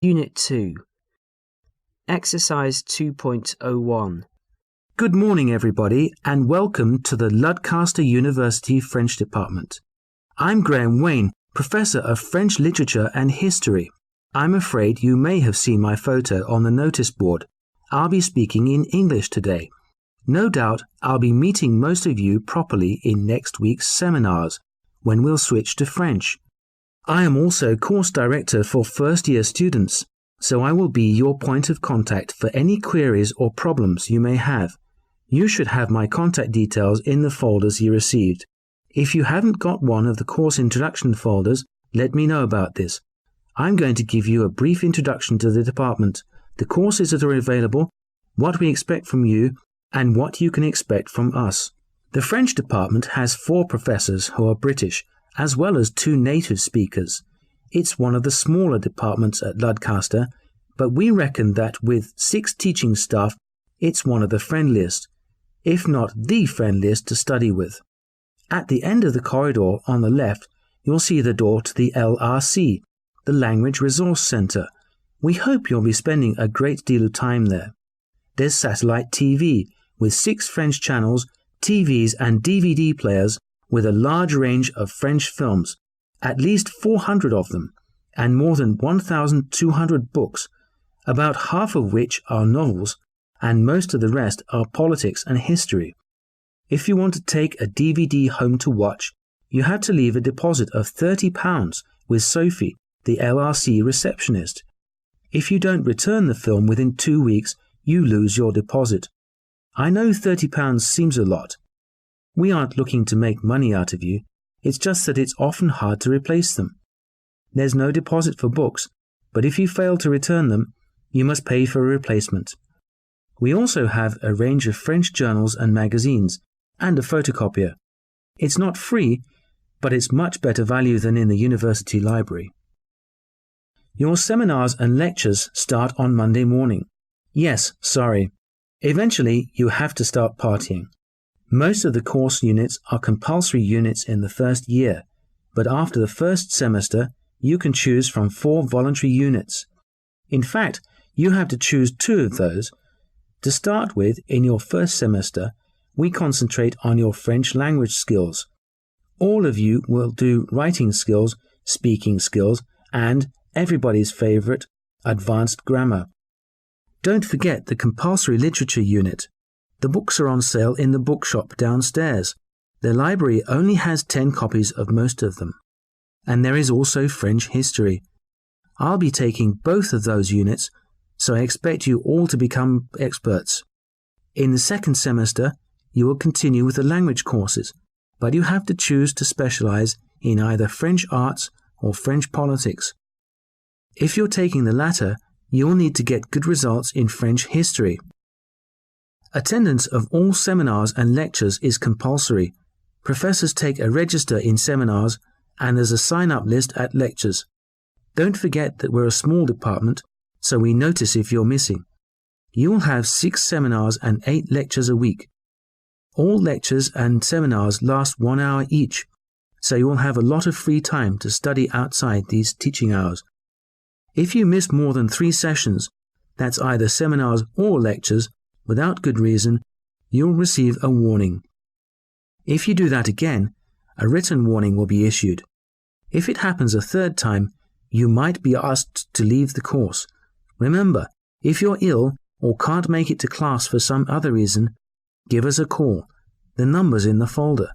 Unit 2. Exercise 2.01. Good morning, everybody, and welcome to the Ludcaster University French Department. I'm Graham Wayne, Professor of French Literature and History. I'm afraid you may have seen my photo on the notice board. I'll be speaking in English today. No doubt I'll be meeting most of you properly in next week's seminars, when we'll switch to French. I am also course director for first-year students, so I will be your point of contact for any queries or problems you may have. You should have my contact details in the folders you received. If you haven't got one of the course introduction folders, let me know about this. I'm going to give you a brief introduction to the department, the courses that are available, what we expect from you, and what you can expect from us. The French department has 4 professors who are British, as well as 2 native speakers. It's one of the smaller departments at Ludcaster, but we reckon that with 6 teaching staff, it's one of the friendliest, if not the friendliest to study with. At the end of the corridor on the left, you'll see the door to the LRC, the Language Resource Centre. We hope you'll be spending a great deal of time there. There's satellite TV, with 6 French channels, TVs and DVD players, with a large range of French films, at least 400 of them, and more than 1,200 books, about half of which are novels, and most of the rest are politics and history. If you want to take a DVD home to watch, you have to leave a deposit of £30 with Sophie, the LRC receptionist. If you don't return the film within 2 weeks, you lose your deposit. I know £30 seems a lot. We aren't looking to make money out of you, it's just that it's often hard to replace them. There's no deposit for books, but if you fail to return them, you must pay for a replacement. We also have a range of French journals and magazines, and a photocopier. It's not free, but it's much better value than in the university library. Your seminars and lectures start on Monday morning. Yes, sorry. Eventually, you have to start partying. Most of the course units are compulsory units in the first year, but after the first semester, you can choose from 4 voluntary units. In fact, you have to choose 2 of those. To start with, in your first semester, we concentrate on your French language skills. All of you will do writing skills, speaking skills, and, everybody's favorite, advanced grammar. Don't forget the compulsory literature unit. The books are on sale in the bookshop downstairs. The library only has 10 copies of most of them. And there is also French history. I'll be taking both of those units, so I expect you all to become experts. In the second semester, you will continue with the language courses, but you have to choose to specialize in either French arts or French politics. If you're taking the latter, you'll need to get good results in French history. Attendance of all seminars and lectures is compulsory. Professors take a register in seminars, and there's a sign-up list at lectures. Don't forget that we're a small department, so we notice if you're missing. You'll have 6 seminars and 8 lectures a week. All lectures and seminars last 1 hour each, so you'll have a lot of free time to study outside these teaching hours. If you miss more than 3 sessions, that's either seminars or lectures, without good reason, you'll receive a warning. If you do that again, a written warning will be issued. If it happens a 3rd time, you might be asked to leave the course. Remember, if you're ill or can't make it to class for some other reason, give us a call. The number's in the folder.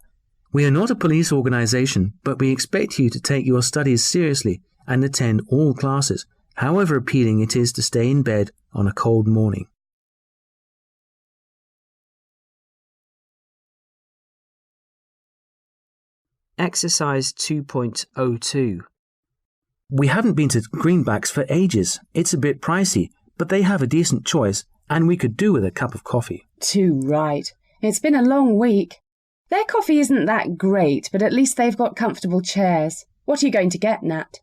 We are not a police organization, but we expect you to take your studies seriously and attend all classes, however appealing it is to stay in bed on a cold morning. Exercise 2.02. We haven't been to Greenbacks for ages. It's a bit pricey, but they have a decent choice, and we could do with a cup of coffee. Too right. It's been a long week. Their coffee isn't that great, but at least they've got comfortable chairs. What are you going to get, Nat?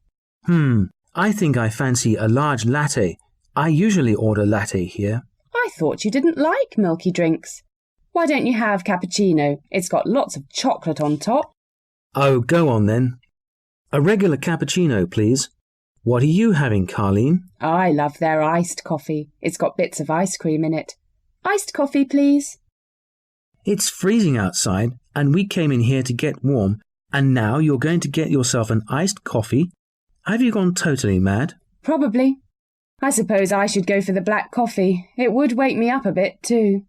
I think I fancy a large latte. I usually order latte here. I thought you didn't like milky drinks. Why don't you have cappuccino? It's got lots of chocolate on top. Oh, go on then. A regular cappuccino, please. What are you having, Carleen? I love their iced coffee. It's got bits of ice cream in it. Iced coffee, please. It's freezing outside, and we came in here to get warm, and now you're going to get yourself an iced coffee? Have you gone totally mad? Probably. I suppose I should go for the black coffee. It would wake me up a bit, too.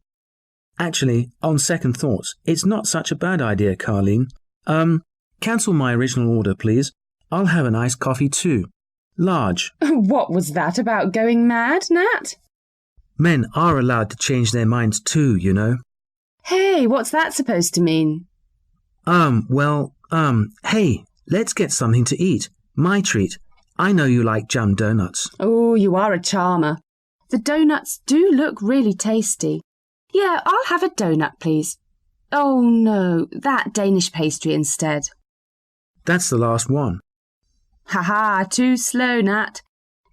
Actually, on second thoughts, it's not such a bad idea, Carleen. Cancel my original order, please. I'll have an iced coffee too. Large. What was that about going mad, Nat? Men are allowed to change their minds too, you know. Hey, what's that supposed to mean? Hey, let's get something to eat. My treat. I know you like jam donuts. Oh, you are a charmer. The donuts do look really tasty. Yeah, I'll have a donut, please. Oh, no, that Danish pastry instead. That's the last one. Ha-ha, too slow, Nat.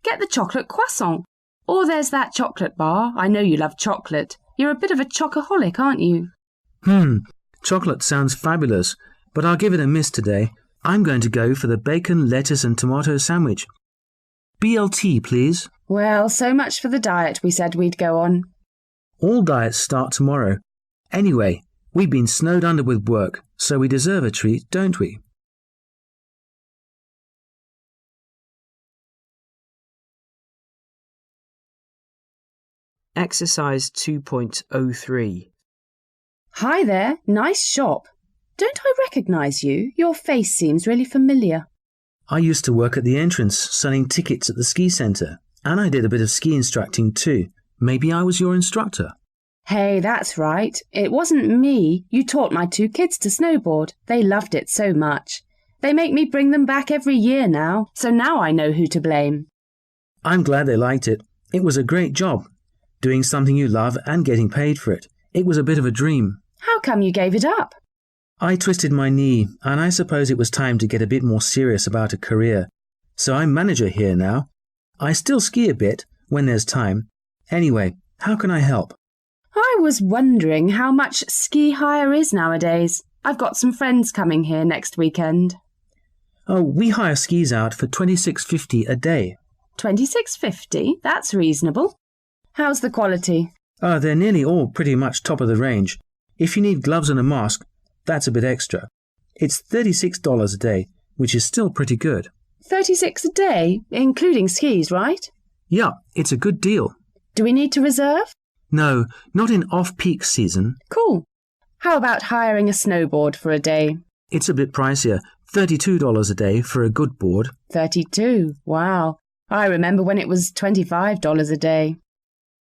Get the chocolate croissant. Or there's that chocolate bar. I know you love chocolate. You're a bit of a chocoholic, aren't you? Chocolate sounds fabulous, but I'll give it a miss today. I'm going to go for the bacon, lettuce and tomato sandwich. BLT, please. Well, so much for the diet we said we'd go on. All diets start tomorrow. Anyway, we've been snowed under with work, so we deserve a treat, don't we? Exercise 2.03. Hi there, nice shop. Don't I recognise you? Your face seems really familiar. I used to work at the entrance selling tickets at the ski centre, and I did a bit of ski instructing too. Maybe I was your instructor. Hey, that's right. It wasn't me. You taught my 2 kids to snowboard. They loved it so much. They make me bring them back every year now, so now I know who to blame. I'm glad they liked it. It was a great job. Doing something you love and getting paid for it. It was a bit of a dream. How come you gave it up? I twisted my knee, and I suppose it was time to get a bit more serious about a career. So I'm manager here now. I still ski a bit when there's time. Anyway, how can I help? I was wondering how much ski hire is nowadays. I've got some friends coming here next weekend. Oh, we hire skis out for $26.50 a day. $26.50? That's reasonable. How's the quality? They're nearly all pretty much top of the range. If you need gloves and a mask, that's a bit extra. It's $36 a day, which is still pretty good. $36 a day, including skis, right? Yeah, it's a good deal. Do we need to reserve? No, not in off-peak season. Cool. How about hiring a snowboard for a day? It's a bit pricier, $32 a day for a good board. 32? Wow. I remember when it was $25 a day.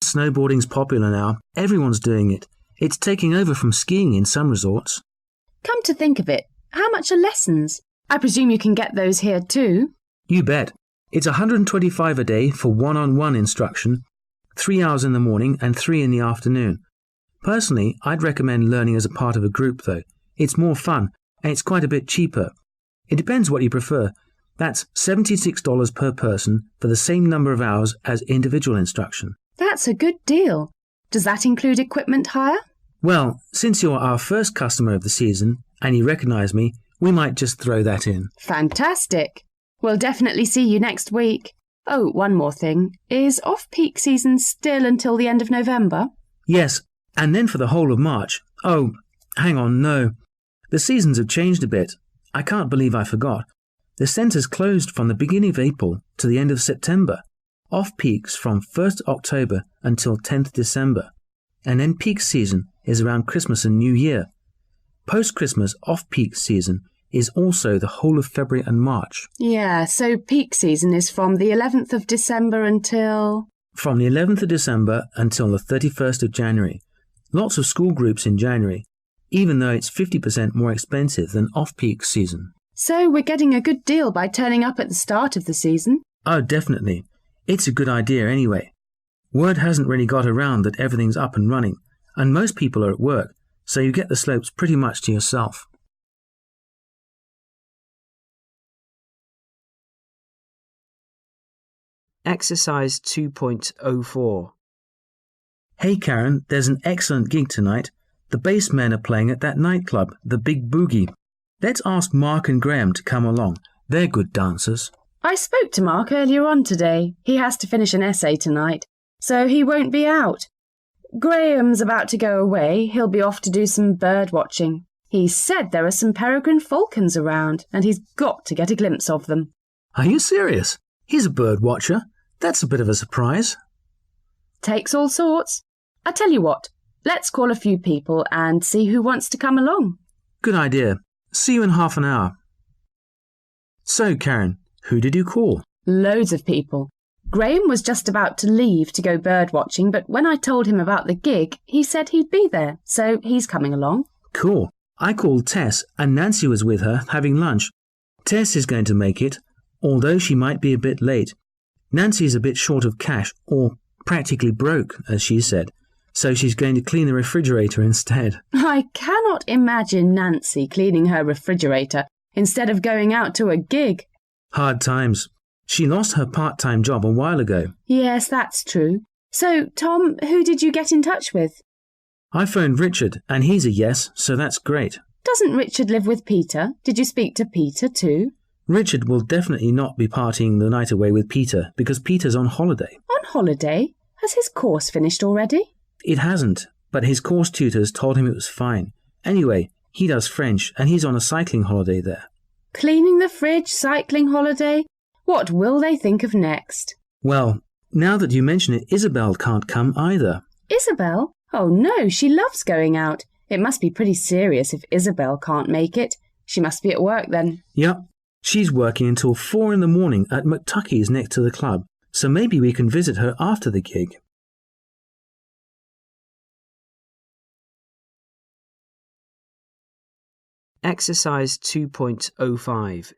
Snowboarding's popular now. Everyone's doing it. It's taking over from skiing in some resorts. Come to think of it, how much are lessons? I presume you can get those here too? You bet. It's $125 a day for one-on-one instruction, 3 hours in the morning and 3 in the afternoon. Personally, I'd recommend learning as a part of a group though. It's more fun and it's quite a bit cheaper. It depends what you prefer. That's $76 per person for the same number of hours as individual instruction. That's a good deal. Does that include equipment hire? Well, since you're our first customer of the season and you recognise me, we might just throw that in. Fantastic. We'll definitely see you next week. Oh, one more thing. Is off-peak season still until the end of November? Yes, and then for the whole of March. Oh, hang on, no. The seasons have changed a bit. I can't believe I forgot. The centre's closed from the beginning of April to the end of September. Off-peaks from 1st October until 10th December. And then peak season is around Christmas and New Year. Post-Christmas off-peak season is also the whole of February and March. Yeah, so peak season is from the 11th of December until... From the 11th of December until the 31st of January. Lots of school groups in January, even though it's 50% more expensive than off-peak season. So we're getting a good deal by turning up at the start of the season? Oh, definitely. It's a good idea anyway. Word hasn't really got around that everything's up and running, and most people are at work, so you get the slopes pretty much to yourself. Exercise 2.04. Hey Karen, there's an excellent gig tonight. The bass men are playing at that nightclub, the Big Boogie. Let's ask Mark and Graham to come along. They're good dancers. I spoke to Mark earlier on today. He has to finish an essay tonight, so he won't be out. Graham's about to go away. He'll be off to do some bird watching. He said there are some peregrine falcons around, and he's got to get a glimpse of them. Are you serious? He's a bird watcher. That's a bit of a surprise. Takes all sorts. I tell you what, let's call a few people and see who wants to come along. Good idea. See you in half an hour. So, Karen, who did you call? Loads of people. Graham was just about to leave to go bird watching, but when I told him about the gig, he said he'd be there, so he's coming along. Cool. I called Tess, and Nancy was with her having lunch. Tess is going to make it, although she might be a bit late. Nancy's a bit short of cash, or practically broke, as she said, so she's going to clean the refrigerator instead. I cannot imagine Nancy cleaning her refrigerator instead of going out to a gig. Hard times. She lost her part-time job a while ago. Yes, that's true. So, Tom, who did you get in touch with? I phoned Richard, and he's a yes, so that's great. Doesn't Richard live with Peter? Did you speak to Peter too? Richard will definitely not be partying the night away with Peter, because Peter's on holiday. On holiday? Has his course finished already? It hasn't, but his course tutors told him it was fine. Anyway, he does French, and he's on a cycling holiday there. Cleaning the fridge, cycling holiday? What will they think of next? Well, now that you mention it, Isabel can't come either. Isabel? Oh no, she loves going out. It must be pretty serious if Isabel can't make it. She must be at work then. Yep. She's working until 4 a.m. at McTucky's next to the club, so maybe we can visit her after the gig. Exercise 2.05.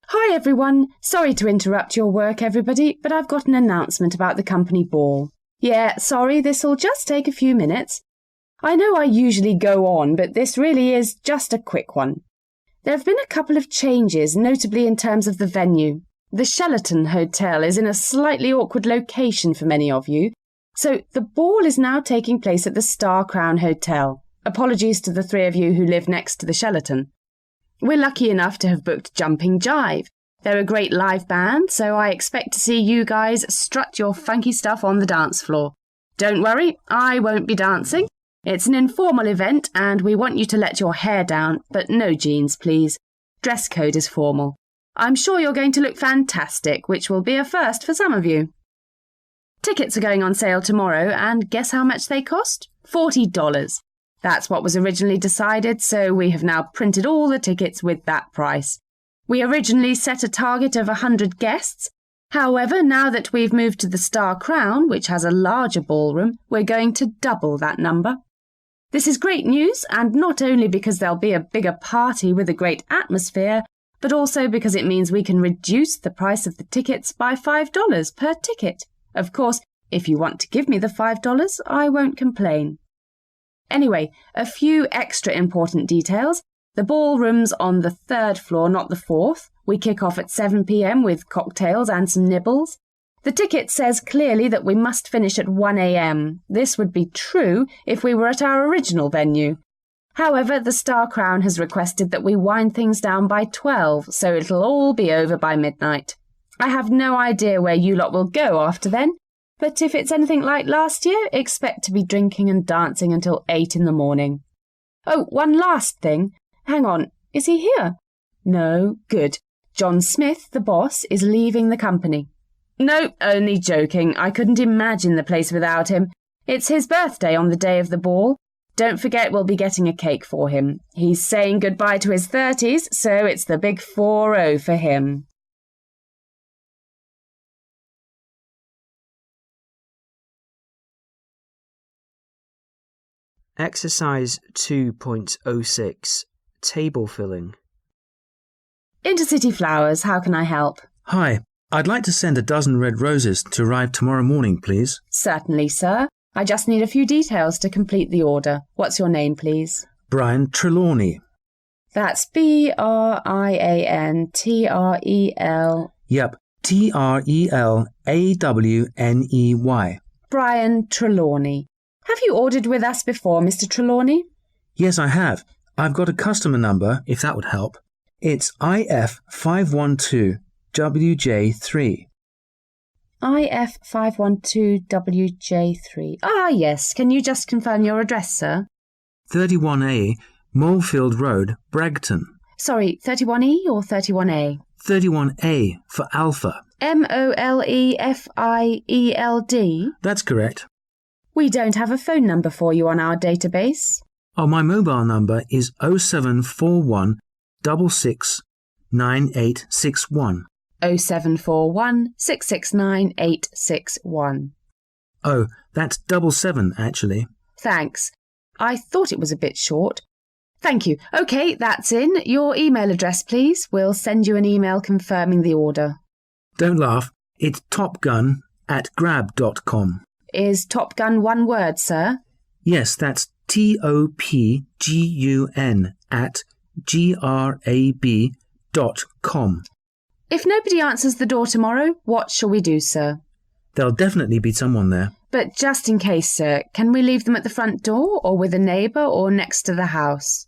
Hi everyone. Sorry to interrupt your work, everybody, but I've got an announcement about the company ball. Yeah, sorry, this'll just take a few minutes. I know I usually go on, but this really is just a quick one. There have been a couple of changes, notably in terms of the venue. The Sheraton Hotel is in a slightly awkward location for many of you, so the ball is now taking place at the Star Crown Hotel. Apologies to the 3 of you who live next to the Sheraton. We're lucky enough to have booked Jumping Jive. They're a great live band, so I expect to see you guys strut your funky stuff on the dance floor. Don't worry, I won't be dancing. It's an informal event and we want you to let your hair down, but no jeans, please. Dress code is formal. I'm sure you're going to look fantastic, which will be a first for some of you. Tickets are going on sale tomorrow, and guess how much they cost? $40. That's what was originally decided, so we have now printed all the tickets with that price. We originally set a target of 100 guests. However, now that we've moved to the Star Crown, which has a larger ballroom, we're going to double that number. This is great news, and not only because there'll be a bigger party with a great atmosphere, but also because it means we can reduce the price of the tickets by $5 per ticket. Of course, if you want to give me the $5, I won't complain. Anyway, a few extra important details. The ballroom's on the 3rd floor, not the 4th. We kick off at 7 p.m. with cocktails and some nibbles. The ticket says clearly that we must finish at 1 a.m. This would be true if we were at our original venue. However, the Star Crown has requested that we wind things down by 12, so it'll all be over by midnight. I have no idea where you lot will go after then, but if it's anything like last year, expect to be drinking and dancing until 8 in the morning. Oh, one last thing. Hang on, is he here? No, good. John Smith, the boss, is leaving the company. No, only joking. I couldn't imagine the place without him. It's his birthday on the day of the ball. Don't forget we'll be getting a cake for him. He's saying goodbye to his 30s, so it's the big 4-0 for him. Exercise 2.06. Table filling. Intercity Flowers, how can I help? Hi, I'd like to send a dozen red roses to arrive tomorrow morning, please. Certainly, sir. I just need a few details to complete the order. What's your name, please? Brian Trelawney. That's Briantrel. Yep, Trelawney. Brian Trelawney. Have you ordered with us before, Mr. Trelawney? Yes, I have. I've got a customer number, if that would help. It's IF512 WJ3. IF512WJ3. Ah, yes. Can you just confirm your address, sir? 31A, Molefield Road, Bragton. Sorry, 31E or 31A? 31A for Alpha. MOLEFIELD? That's correct. We don't have a phone number for you on our database. Oh, my mobile number is 0741 66 9861. 0741 669 861. Oh, that's 77 actually. Thanks. I thought it was a bit short. Thank you. OK, that's in. Your email address, please. We'll send you an email confirming the order. Don't laugh. It's topgun@grab.com. Is Top Gun one word, sir? Yes, that's TOPGUN @GRAB.com. If nobody answers the door tomorrow, what shall we do, sir? There'll definitely be someone there. But just in case, sir, can we leave them at the front door or with a neighbour or next to the house?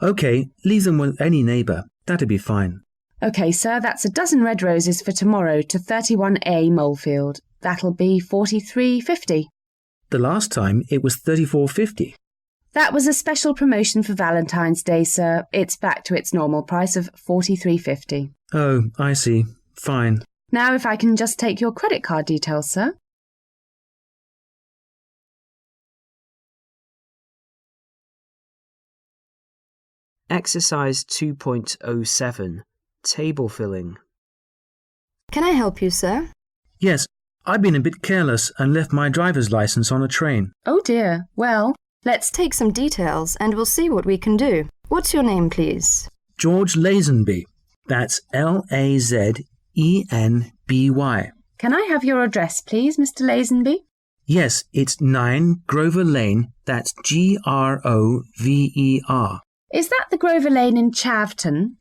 OK, leave them with any neighbour. That'd be fine. OK, sir, that's a dozen red roses for tomorrow to 31A Molefield. That'll be $43.50. The last time it was $34.50. That was a special promotion for Valentine's Day, sir. It's back to its normal price of $43.50. Oh, I see. Fine. Now if I can just take your credit card details, sir. Exercise 2.07. Table filling. Can I help you, sir? Yes, I've been a bit careless and left my driver's license on a train. Oh dear. Well, Let's take some details and we'll see what we can do. What's your name, please? George Lazenby. That's Lazenby. can I have your address, please, Mr. Lazenby? Yes, it's 9 Grover Lane. That's Grover. Is that the Grover Lane in Chavton?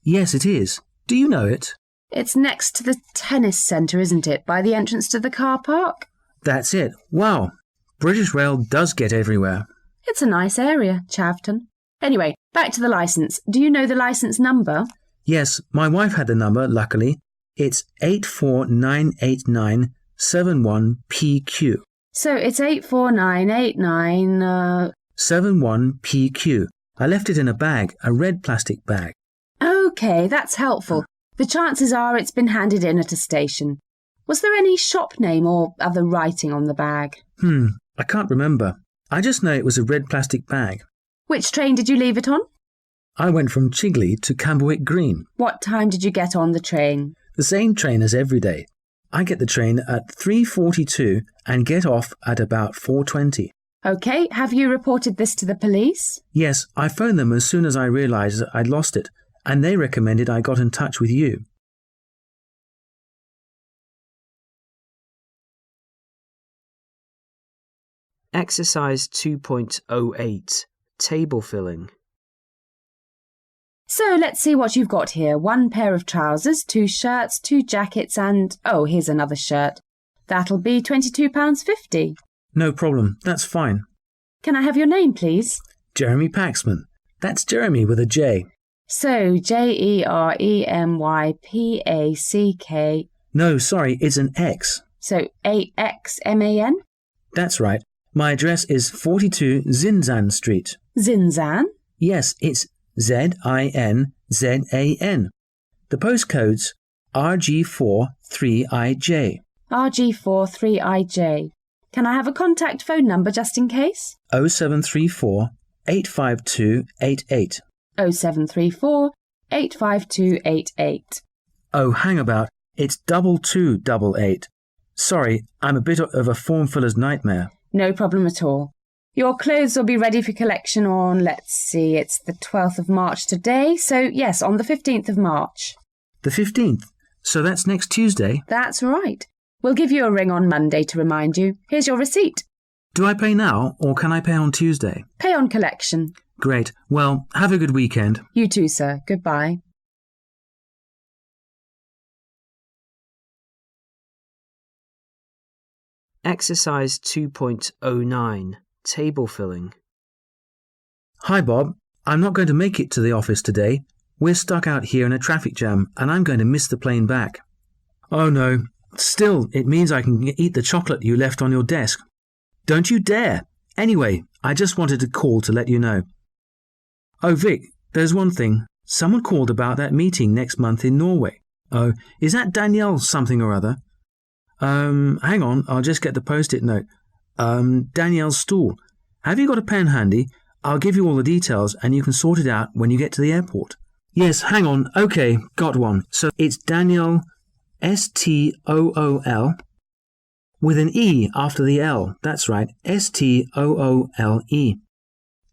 Yes, it is. Do you know it? It's next to the tennis centre, isn't it, by the entrance to the car park? That's it. Wow. British Rail does get everywhere. It's a nice area, Chavton. Anyway, back to the licence. Do you know the licence number? Yes, my wife had the number, luckily. It's 8498971PQ. So it's 84989... 71PQ. I left it in a bag, a red plastic bag. OK, that's helpful. The chances are it's been handed in at a station. Was there any shop name or other writing on the bag? I can't remember. I just know it was a red plastic bag. Which train did you leave it on? I went from Chigley to Camberwick Green. What time did you get on the train? The same train as every day. I get the train at 3:42 and get off at about 4:20. OK, have you reported this to the police? Yes, I phoned them as soon as I realised I'd lost it, and they recommended I got in touch with you. Exercise 2.08. Table filling. So let's see what you've got here. 1 pair of trousers, 2 shirts, 2 jackets and... oh, here's another shirt. That'll be £22.50. No problem, that's fine. Can I have your name, please? Jeremy Paxman. That's Jeremy with a J. So, Jeremypack. No, sorry, it's an X. So, AXMAN? That's right. My address is 42 Zinzan Street. Zinzan? Yes, it's ZINZAN. The postcode's RG4 3IJ. RG4 3IJ. Can I have a contact phone number just in case? 0734 852 88. 0734 852 88. Oh, hang about. It's 2288. Sorry, I'm a bit of a form filler's nightmare. No problem at all. Your clothes will be ready for collection on, let's see, it's the 12th of March today, so yes, on the 15th of March. The 15th? So that's next Tuesday? That's right. We'll give you a ring on Monday to remind you. Here's your receipt. Do I pay now, or can I pay on Tuesday? Pay on collection. Great. Well, have a good weekend. You too, sir. Goodbye. Exercise 2.09. Table filling. Hi, Bob. I'm not going to make it to the office today. We're stuck out here in a traffic jam and I'm going to miss the plane back. Oh no, still, it means I can eat the chocolate you left on your desk. Don't you dare! Anyway, I just wanted to call to let you know. Oh Vic, there's one thing. Someone called about that meeting next month in Norway. Oh, is that Danielle something or other? Hang on, I'll just get the post-it note. Danielle Stool. Have you got a pen handy? I'll give you all the details and you can sort it out when you get to the airport. Yes, hang on. Okay, got one. So it's Danielle, Stool, with an E after the L. That's right, Stoole.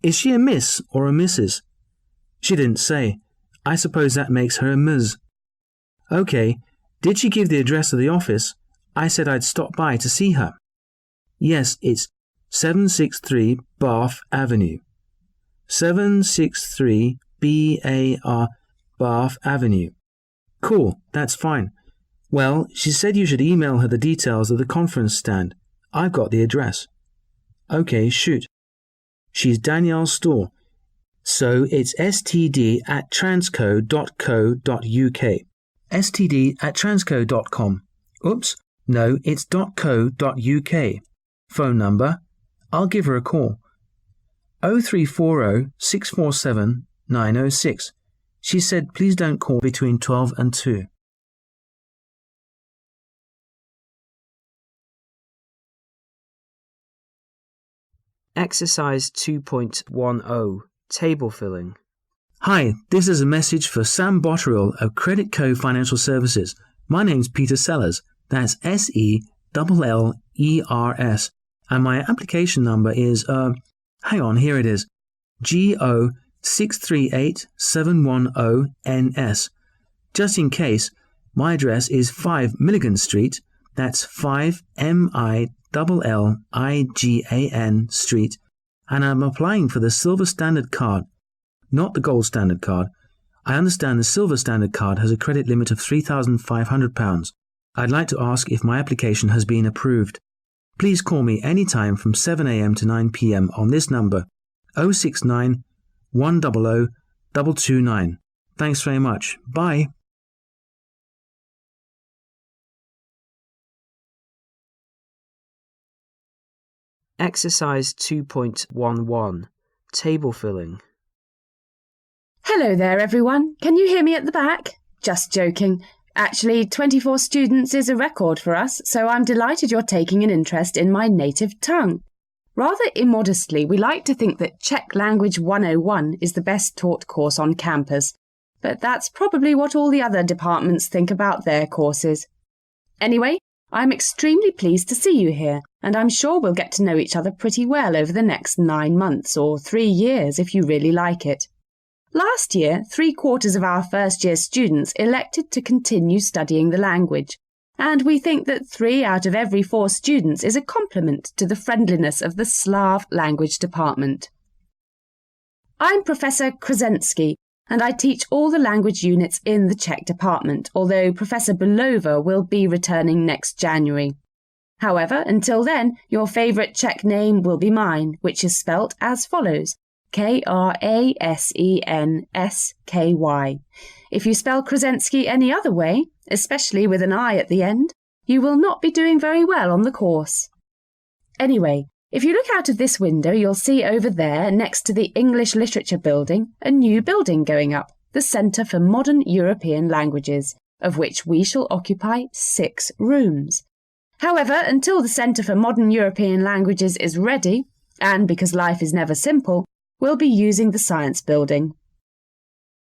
Is she a miss or a Mrs.? She didn't say. I suppose that makes her a Ms. Okay, did she give the address of the office? I said I'd stop by to see her. Yes, it's 763 Bath Avenue. 763 B-A-R, Bath Avenue. Cool, that's fine. Well, she said you should email her the details of the conference stand. I've got the address. Okay, shoot. She's Danielle Stool. So it's std@transco.co.uk. std@transco.com. Oops, no, it's .co.uk. Phone number? I'll give her a call. 0340 647 906. She said please don't call between 12 and 2. Exercise 2.10. Table filling. Hi, this is a message for Sam Botterill of Credit Co Financial Services. My name's Peter Sellers. That's SELLERS. And my application number is, hang on, here it is. GO638710NS. Just in case, my address is 5 Milligan Street. That's 5 MILLIGAN Street. And I'm applying for the Silver Standard card, not the Gold Standard card. I understand the Silver Standard card has a credit limit of £3,500. I'd like to ask if my application has been approved. Please call me anytime from 7 a.m. to 9 p.m. on this number, 069 100 229. Thanks very much. Bye. Exercise 2.11. Table filling. Hello there, everyone. Can you hear me at the back? Just joking. Actually, 24 students is a record for us, so I'm delighted you're taking an interest in my native tongue. Rather immodestly, we like to think that Czech Language 101 is the best taught course on campus, but that's probably what all the other departments think about their courses. Anyway, I'm extremely pleased to see you here, and I'm sure we'll get to know each other pretty well over the next 9 months or 3 years if you really like it. Last year, 3/4 of our first-year students elected to continue studying the language, and we think that 3 out of every 4 students is a compliment to the friendliness of the Slav language department. I'm Professor Krasensky, and I teach all the language units in the Czech department, although Professor Belova will be returning next January. However, until then, your favourite Czech name will be mine, which is spelt as follows: Krasensky. If you spell Krasensky any other way, especially with an I at the end, you will not be doing very well on the course. Anyway, if you look out of this window, you'll see over there, next to the English Literature Building, a new building going up, the Centre for Modern European Languages, of which we shall occupy 6 rooms. However, until the Centre for Modern European Languages is ready, and because life is never simple, we'll be using the Science Building.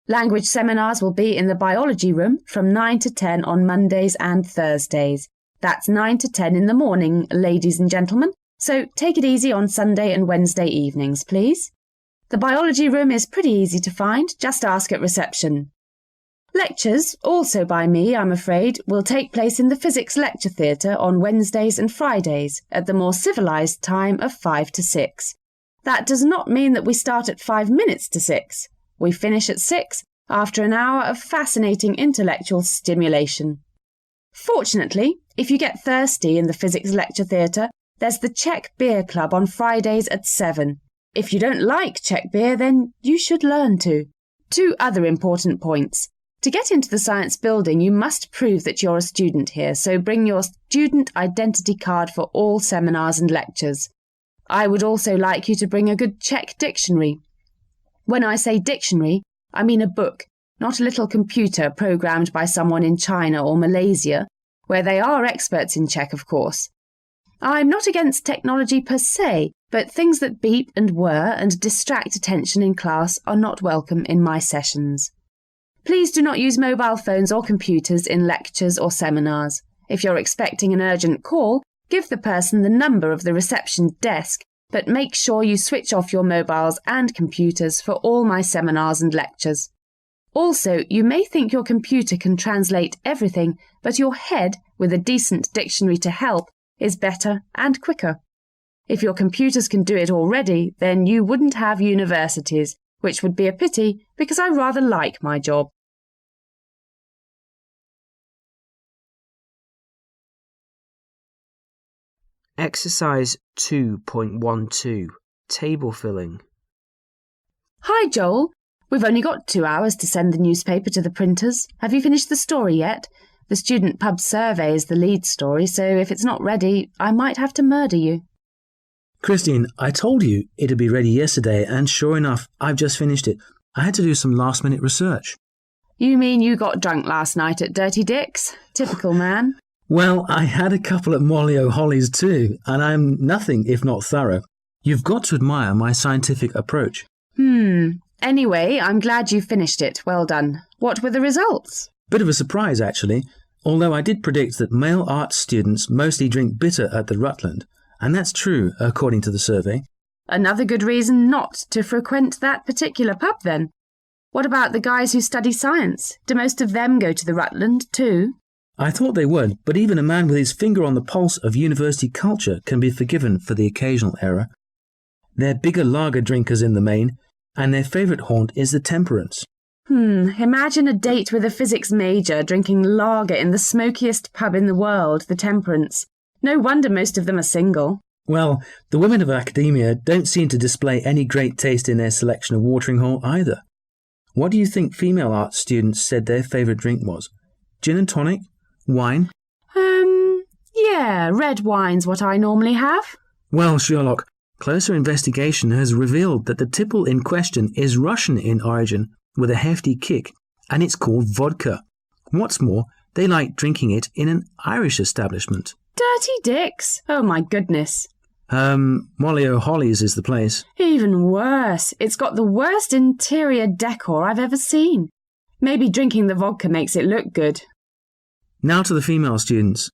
Language seminars will be in the Biology Room from 9 to 10 on Mondays and Thursdays. That's 9 to 10 in the morning, ladies and gentlemen, so take it easy on Sunday and Wednesday evenings, please. The Biology Room is pretty easy to find, just ask at reception. Lectures, also by me, I'm afraid, will take place in the Physics Lecture Theatre on Wednesdays and Fridays at the more civilised time of 5 to 6. That does not mean that we start at 5 minutes to 6. We finish at 6 after an hour of fascinating intellectual stimulation. Fortunately, if you get thirsty in the Physics Lecture Theatre, there's the Czech Beer Club on Fridays at 7. If you don't like Czech beer, then you should learn to. 2 other important points. To get into the science building, you must prove that you're a student here, so bring your student identity card for all seminars and lectures. I would also like you to bring a good Czech dictionary. When I say dictionary, I mean a book, not a little computer programmed by someone in China or Malaysia, where they are experts in Czech, of course. I'm not against technology per se, but things that beep and whir and distract attention in class are not welcome in my sessions. Please do not use mobile phones or computers in lectures or seminars. If you're expecting an urgent call, give the person the number of the reception desk, but make sure you switch off your mobiles and computers for all my seminars and lectures. Also, you may think your computer can translate everything, but your head, with a decent dictionary to help, is better and quicker. If your computers can do it already, then you wouldn't have universities, which would be a pity because I rather like my job. Exercise 2.12. Table filling. Hi, Joel. We've only got 2 hours to send the newspaper to the printers. Have you finished the story yet? The student pub survey is the lead story, so if it's not ready, I might have to murder you. Christine, I told you it'd be ready yesterday, and sure enough, I've just finished it. I had to do some last-minute research. You mean you got drunk last night at Dirty Dick's? Typical man. Well, I had a couple at Molly O'Holly's too, and I'm nothing if not thorough. You've got to admire my scientific approach. Anyway, I'm glad you finished it. Well done. What were the results? Bit of a surprise, actually, although I did predict that male arts students mostly drink bitter at the Rutland, and that's true, according to the survey. Another good reason not to frequent that particular pub, then. What about the guys who study science? Do most of them go to the Rutland, too? I thought they would, but even a man with his finger on the pulse of university culture can be forgiven for the occasional error. They're bigger lager drinkers in the main, and their favourite haunt is the Temperance. Imagine a date with a physics major drinking lager in the smokiest pub in the world, the Temperance. No wonder most of them are single. Well, the women of academia don't seem to display any great taste in their selection of watering hole either. What do you think female arts students said their favourite drink was? Gin and tonic? Wine? Yeah, red wine's what I normally have. Well, Sherlock, closer investigation has revealed that the tipple in question is Russian in origin, with a hefty kick, and it's called vodka. What's more, they like drinking it in an Irish establishment. Dirty Dick's? Oh my goodness. Molly O'Holly's is the place. Even worse. It's got the worst interior decor I've ever seen. Maybe drinking the vodka makes it look good. Now to the female students.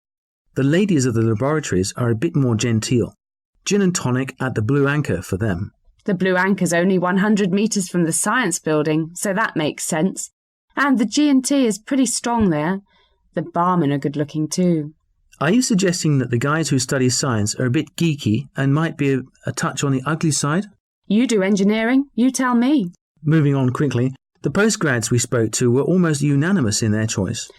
The ladies of the laboratories are a bit more genteel. Gin and tonic at the Blue Anchor for them. The Blue Anchor's only 100 metres from the science building, so that makes sense. And the G&T is pretty strong there. The barmen are good looking too. Are you suggesting that the guys who study science are a bit geeky and might be a touch on the ugly side? You do engineering, you tell me. Moving on quickly, the postgrads we spoke to were almost unanimous in their choice.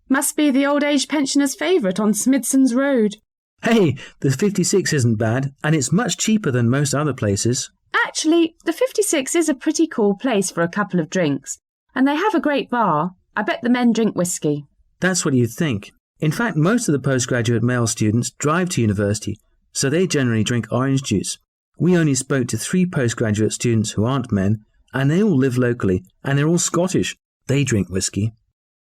Must be the old age pensioners' favourite on Smithson's Road. Hey, the 56 isn't bad, and it's much cheaper than most other places. Actually, the 56 is a pretty cool place for a couple of drinks, and they have a great bar. I bet the men drink whiskey. That's what you'd think. In fact, most of the postgraduate male students drive to university, so they generally drink orange juice. We only spoke to 3 postgraduate students who aren't men, and they all live locally, and they're all Scottish. They drink whiskey.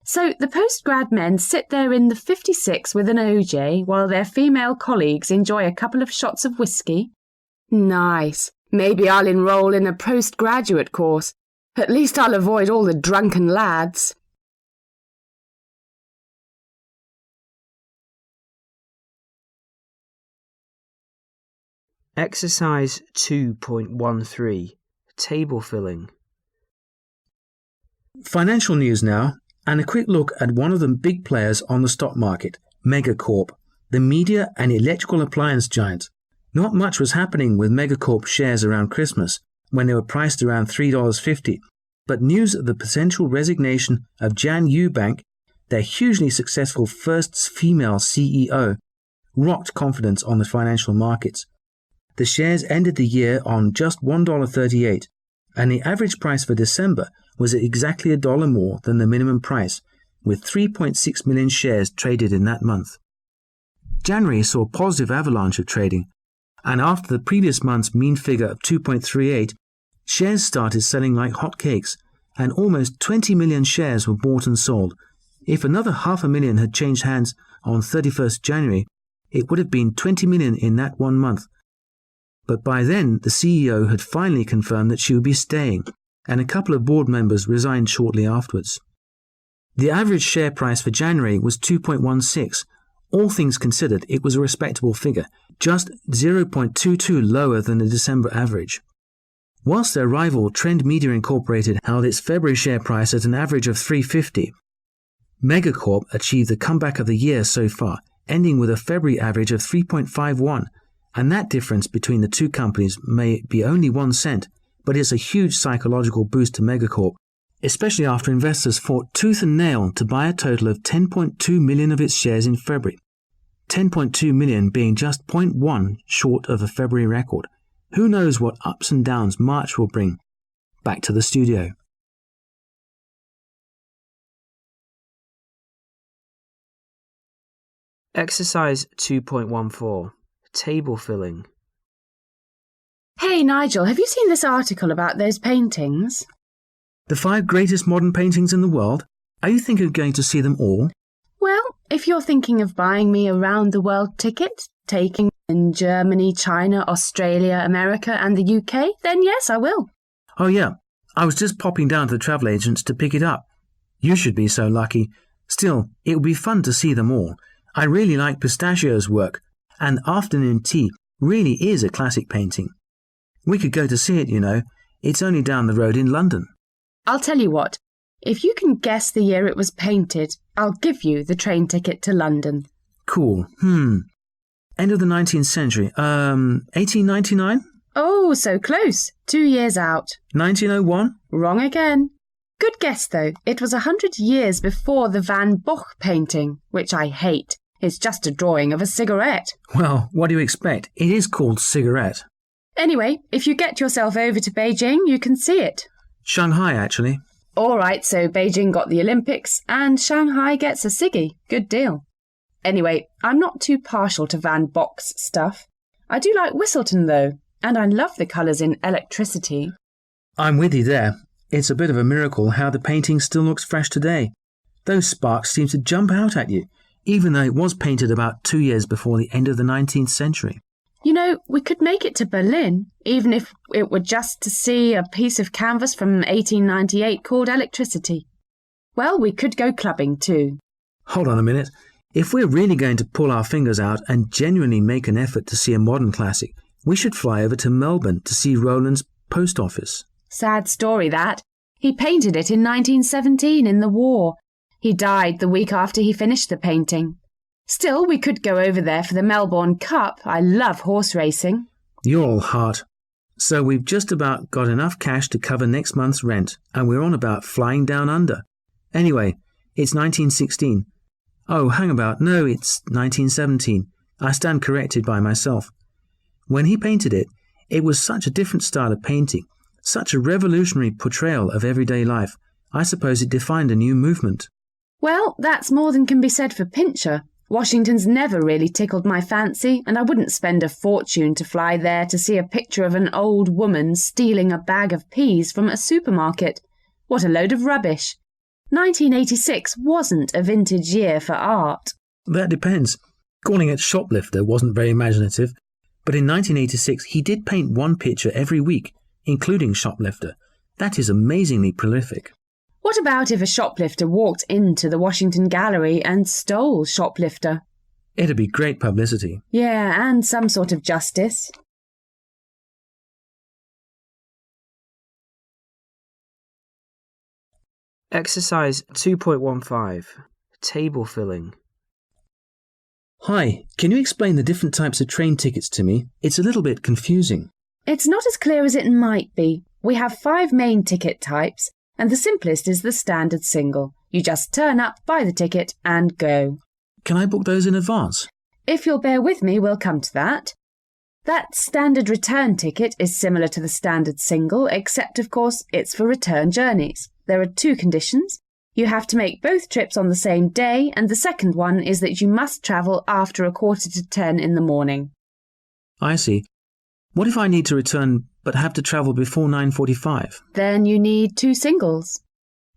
So the postgrad men sit there in the 56 with an OJ while their female colleagues enjoy a couple of shots of whiskey? Nice. Maybe I'll enrol in a postgraduate course. At least I'll avoid all the drunken lads. Exercise 2.13. Table filling. Financial news now, and a quick look at one of the big players on the stock market, Megacorp, the media and electrical appliance giant. Not much was happening with Megacorp shares around Christmas, when they were priced around $3.50, but news of the potential resignation of Jan Eubank, their hugely successful first female CEO, rocked confidence on the financial markets. The shares ended the year on just $1.38, and the average price for December was exactly $1 more than the minimum price, with 3.6 million shares traded in that month. January saw a positive avalanche of trading, and after the previous month's mean figure of 2.38, shares started selling like hotcakes, and almost 20 million shares were bought and sold. If another 500,000 had changed hands on 31st January, it would have been 20 million in that 1 month. But by then, the CEO had finally confirmed that she would be staying, and a couple of board members resigned shortly afterwards. The average share price for January was 2.16. All things considered, it was a respectable figure, just 0.22 lower than the December average. Whilst their rival Trend Media Incorporated held its February share price at an average of $3.50, Megacorp achieved the comeback of the year so far, ending with a February average of 3.51, and that difference between the two companies may be only 1 cent, but it's a huge psychological boost to Megacorp, especially after investors fought tooth and nail to buy a total of 10.2 million of its shares in February. 10.2 million being just 0.1 short of a February record. Who knows what ups and downs March will bring? Back to the studio. Exercise 2.14. Table filling. Hey Nigel, have you seen this article about those paintings? The 5 greatest modern paintings in the world? Are you thinking of going to see them all? Well, if you're thinking of buying me a round-the-world ticket, taking in Germany, China, Australia, America and the UK, then yes, I will. Oh yeah, I was just popping down to the travel agents to pick it up. You should be so lucky. Still, it would be fun to see them all. I really like Pistachio's work, and Afternoon Tea really is a classic painting. We could go to see it, you know. It's only down the road in London. I'll tell you what, if you can guess the year it was painted, I'll give you the train ticket to London. Cool. End of the 19th century. 1899? Oh, so close. 2 years out. 1901? Wrong again. Good guess, though. It was 100 years before the Van Gogh painting, which I hate. It's just a drawing of a cigarette. Well, what do you expect? It is called Cigarette. Anyway, if you get yourself over to Beijing, you can see it. Shanghai, actually. All right, so Beijing got the Olympics, and Shanghai gets a ciggy. Good deal. Anyway, I'm not too partial to Van Gogh's stuff. I do like Whistleton, though, and I love the colours in Electricity. I'm with you there. It's a bit of a miracle how the painting still looks fresh today. Those sparks seem to jump out at you, even though it was painted about 2 years before the end of the 19th century. You know, we could make it to Berlin, even if it were just to see a piece of canvas from 1898 called Electricity. Well, we could go clubbing too. Hold on a minute. If we're really going to pull our fingers out and genuinely make an effort to see a modern classic, we should fly over to Melbourne to see Roland's Post Office. Sad story, that. He painted it in 1917 in the war. He died the week after he finished the painting. Still, we could go over there for the Melbourne Cup. I love horse racing. You're all heart. So we've just about got enough cash to cover next month's rent, and we're on about flying down under. Anyway, it's 1916. Oh, hang about. No, it's 1917. I stand corrected by myself. When he painted it, it was such a different style of painting, such a revolutionary portrayal of everyday life. I suppose it defined a new movement. Well, that's more than can be said for Pincher. Washington's never really tickled my fancy, and I wouldn't spend a fortune to fly there to see a picture of an old woman stealing a bag of peas from a supermarket. What a load of rubbish. 1986 wasn't a vintage year for art. That depends. Calling it Shoplifter wasn't very imaginative, but in 1986 he did paint one picture every week, including Shoplifter. That is amazingly prolific. What about if a shoplifter walked into the Washington Gallery and stole Shoplifter? It'd be great publicity. Yeah, and some sort of justice. Exercise 2.15. Table filling. Hi, can you explain the different types of train tickets to me? It's a little bit confusing. It's not as clear as it might be. We have 5 main ticket types, and the simplest is the standard single. You just turn up, buy the ticket, and go. Can I book those in advance? If you'll bear with me, we'll come to that. That standard return ticket is similar to the standard single, except, of course, it's for return journeys. There are two conditions. You have to make both trips on the same day, and the second one is that you must travel after 9:45 in the morning. I see. What if I need to return but have to travel before 9:45? Then you need two singles.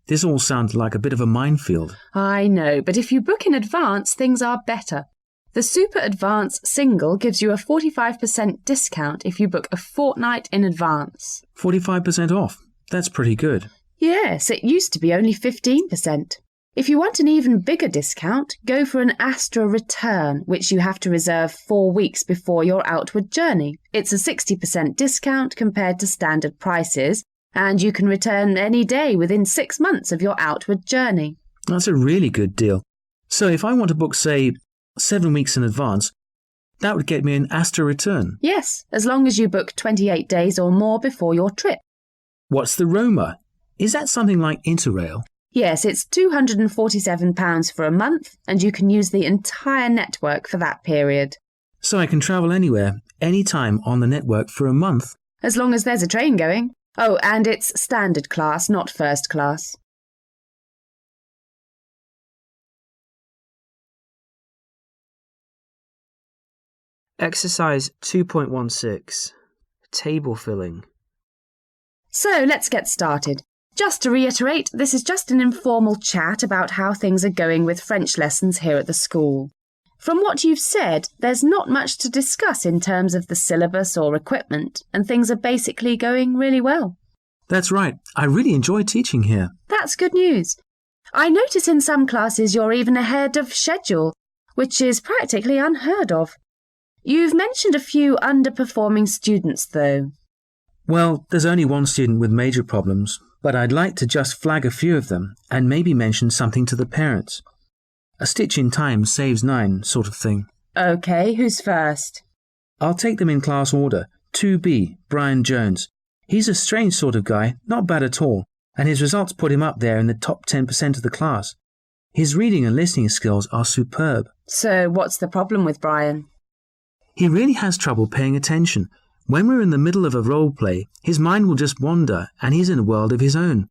This all sounds like a bit of a minefield. I know, but if you book in advance, things are better. The Super Advance Single gives you a 45% discount if you book a fortnight in advance. 45% off. That's pretty good. Yes, it used to be only 15%. If you want an even bigger discount, go for an Astra Return, which you have to reserve 4 weeks before your outward journey. It's a 60% discount compared to standard prices, and you can return any day within 6 months of your outward journey. That's a really good deal. So if I want to book, say, 7 weeks in advance, that would get me an Astra Return. Yes, as long as you book 28 days or more before your trip. What's the Roma? Is that something like Interrail? Yes, it's £247 for a month, and you can use the entire network for that period. So I can travel anywhere, anytime on the network for a month? As long as there's a train going. Oh, and it's standard class, not first class. Exercise 2.16. Table filling. So let's get started. Just to reiterate, this is just an informal chat about how things are going with French lessons here at the school. From what you've said, there's not much to discuss in terms of the syllabus or equipment, and things are basically going really well. That's right. I really enjoy teaching here. That's good news. I notice in some classes you're even ahead of schedule, which is practically unheard of. You've mentioned a few underperforming students, though. Well, there's only one student with major problems, but I'd like to just flag a few of them and maybe mention something to the parents. A stitch in time saves 9 sort of thing. OK, who's first? I'll take them in class order. 2B, Brian Jones. He's a strange sort of guy, not bad at all, and his results put him up there in the top 10% of the class. His reading and listening skills are superb. So what's the problem with Brian? He really has trouble paying attention. When we're in the middle of a role play, his mind will just wander and he's in a world of his own.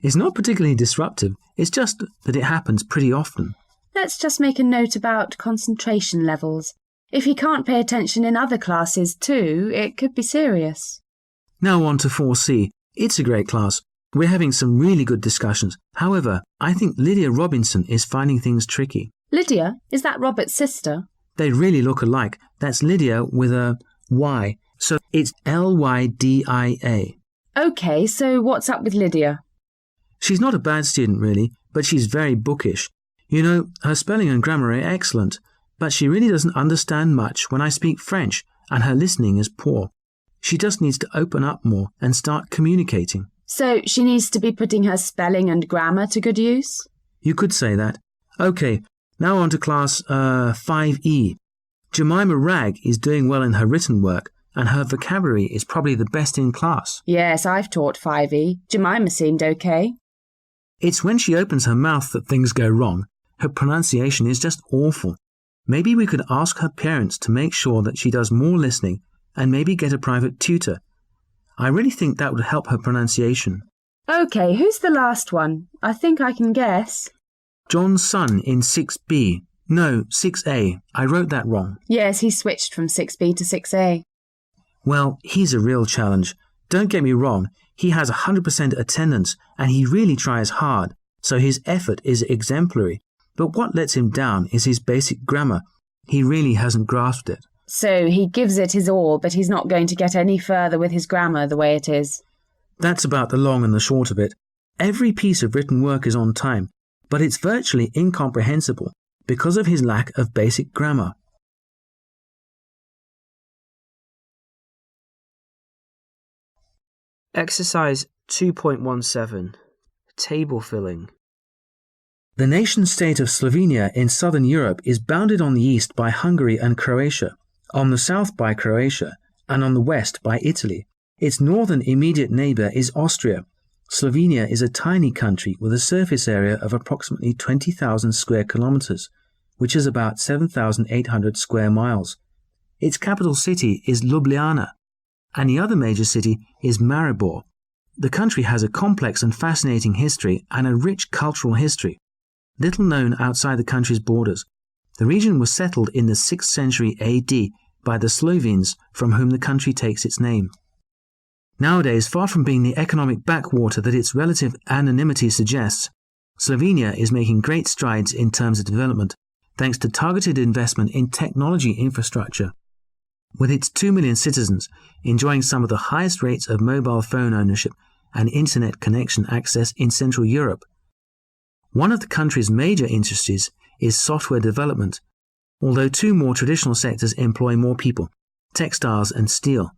It's not particularly disruptive, it's just that it happens pretty often. Let's just make a note about concentration levels. If he can't pay attention in other classes too, it could be serious. Now on to 4C. It's a great class. We're having some really good discussions. However, I think Lydia Robinson is finding things tricky. Lydia? Is that Robert's sister? They really look alike. That's Lydia with a Y. So it's Lydia. OK, so what's up with Lydia? She's not a bad student, really, but she's very bookish. You know, her spelling and grammar are excellent, but she really doesn't understand much when I speak French, and her listening is poor. She just needs to open up more and start communicating. So she needs to be putting her spelling and grammar to good use? You could say that. OK, now on to class 5E. Jemima Ragg is doing well in her written work, and her vocabulary is probably the best in class. Yes, I've taught 5E. Jemima seemed OK. It's when she opens her mouth that things go wrong. Her pronunciation is just awful. Maybe we could ask her parents to make sure that she does more listening and maybe get a private tutor. I really think that would help her pronunciation. OK, who's the last one? I think I can guess. John's son in 6B. No, 6A. I wrote that wrong. Yes, he switched from 6B to 6A. Well, he's a real challenge. Don't get me wrong, he has 100% attendance and he really tries hard, so his effort is exemplary. But what lets him down is his basic grammar. He really hasn't grasped it. So he gives it his all, but he's not going to get any further with his grammar the way it is. That's about the long and the short of it. Every piece of written work is on time, but it's virtually incomprehensible because of his lack of basic grammar. Exercise 2.17. Table filling. The nation-state of Slovenia in southern Europe is bounded on the east by Hungary and Croatia, on the south by Croatia, and on the west by Italy. Its northern immediate neighbour is Austria. Slovenia is a tiny country with a surface area of approximately 20,000 square kilometres, which is about 7,800 square miles. Its capital city is Ljubljana, and the other major city is Maribor. The country has a complex and fascinating history and a rich cultural history, little known outside the country's borders. The region was settled in the 6th century AD by the Slovenes, from whom the country takes its name. Nowadays, far from being the economic backwater that its relative anonymity suggests, Slovenia is making great strides in terms of development, thanks to targeted investment in technology infrastructure. With its 2 million citizens enjoying some of the highest rates of mobile phone ownership and internet connection access in Central Europe. One of the country's major industries is software development, although two more traditional sectors employ more people, textiles and steel.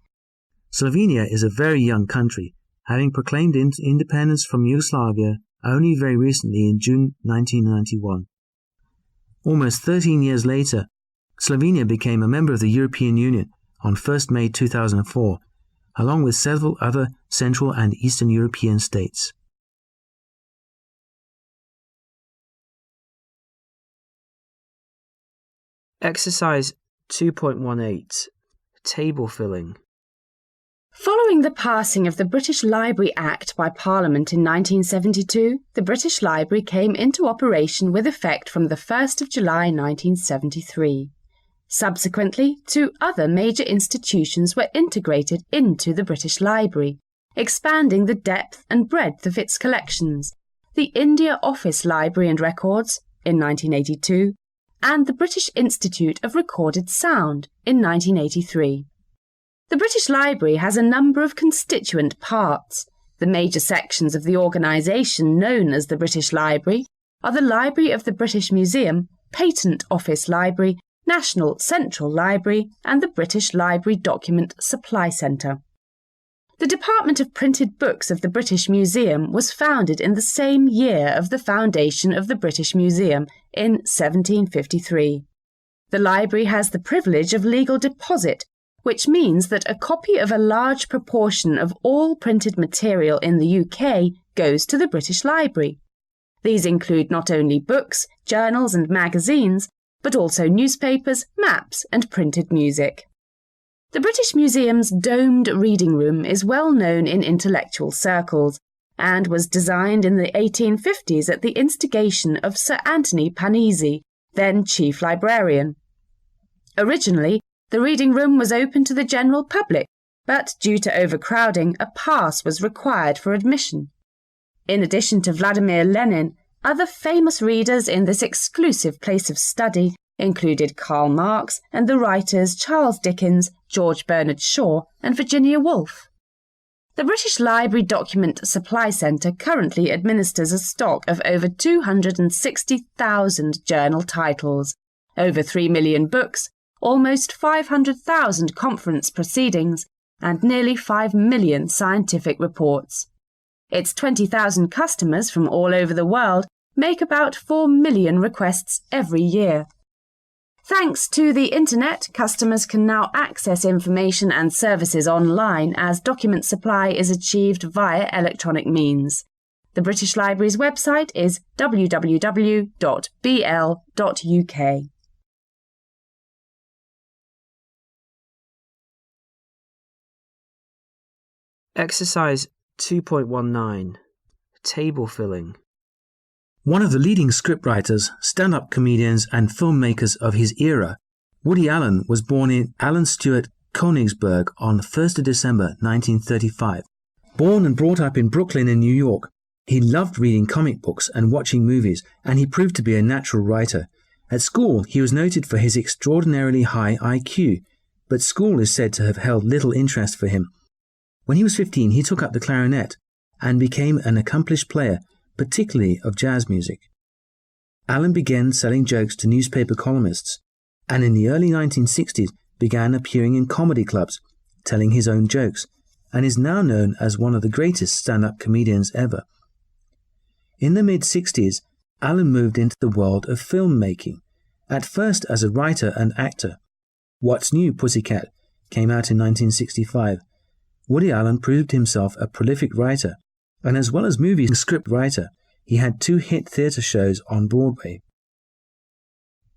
Slovenia is a very young country, having proclaimed independence from Yugoslavia only very recently in June 1991. Almost 13 years later, Slovenia became a member of the European Union on 1st May 2004, along with several other Central and Eastern European states. Exercise 2.18. Table filling. Following the passing of the British Library Act by Parliament in 1972, the British Library came into operation with effect from the 1st of July 1973. Subsequently, two other major institutions were integrated into the British Library, expanding the depth and breadth of its collections: the India Office Library and Records in 1982 and the British Institute of Recorded Sound in 1983. The British Library has a number of constituent parts. The major sections of the organisation known as the British Library are the Library of the British Museum, Patent Office Library, National Central Library and the British Library Document Supply Centre. The Department of Printed Books of the British Museum was founded in the same year of the foundation of the British Museum in 1753. The library has the privilege of legal deposit, which means that a copy of a large proportion of all printed material in the UK goes to the British Library. These include not only books, journals and magazines, but also newspapers, maps and printed music. The British Museum's domed reading room is well known in intellectual circles and was designed in the 1850s at the instigation of Sir Anthony Panizzi, then Chief Librarian. Originally, the reading room was open to the general public, but due to overcrowding, a pass was required for admission. In addition to Vladimir Lenin, other famous readers in this exclusive place of study included Karl Marx and the writers Charles Dickens, George Bernard Shaw and Virginia Woolf. The British Library Document Supply Centre currently administers a stock of over 260,000 journal titles, over 3 million books, almost 500,000 conference proceedings, and nearly 5 million scientific reports. Its 20,000 customers from all over the world make about 4 million requests every year. Thanks to the Internet, customers can now access information and services online as document supply is achieved via electronic means. The British Library's website is www.bl.uk. Exercise 2.19. Table filling. One of the leading scriptwriters, stand-up comedians and filmmakers of his era, Woody Allen was born in Allen Stewart, Königsberg on 1st of December 1935. Born and brought up in Brooklyn in New York, he loved reading comic books and watching movies, and he proved to be a natural writer. At school, he was noted for his extraordinarily high IQ, but school is said to have held little interest for him. When he was 15, he took up the clarinet and became an accomplished player, particularly of jazz music. Allen began selling jokes to newspaper columnists, and in the early 1960s began appearing in comedy clubs, telling his own jokes, and is now known as one of the greatest stand-up comedians ever. In the mid-60s, Allen moved into the world of filmmaking, at first as a writer and actor. What's New, Pussycat came out in 1965. Woody Allen proved himself a prolific writer, and as well as movie and script writer, he had 2 hit theatre shows on Broadway.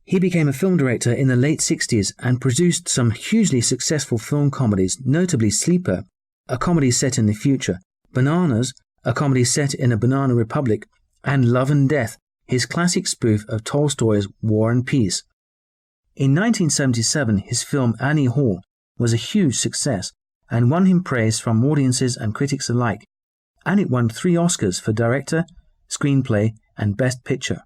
He became a film director in the late 60s and produced some hugely successful film comedies, notably Sleeper, a comedy set in the future, Bananas, a comedy set in a banana republic, and Love and Death, his classic spoof of Tolstoy's War and Peace. In 1977, his film Annie Hall was a huge success and won him praise from audiences and critics alike, and it won 3 Oscars for director, screenplay, and best picture.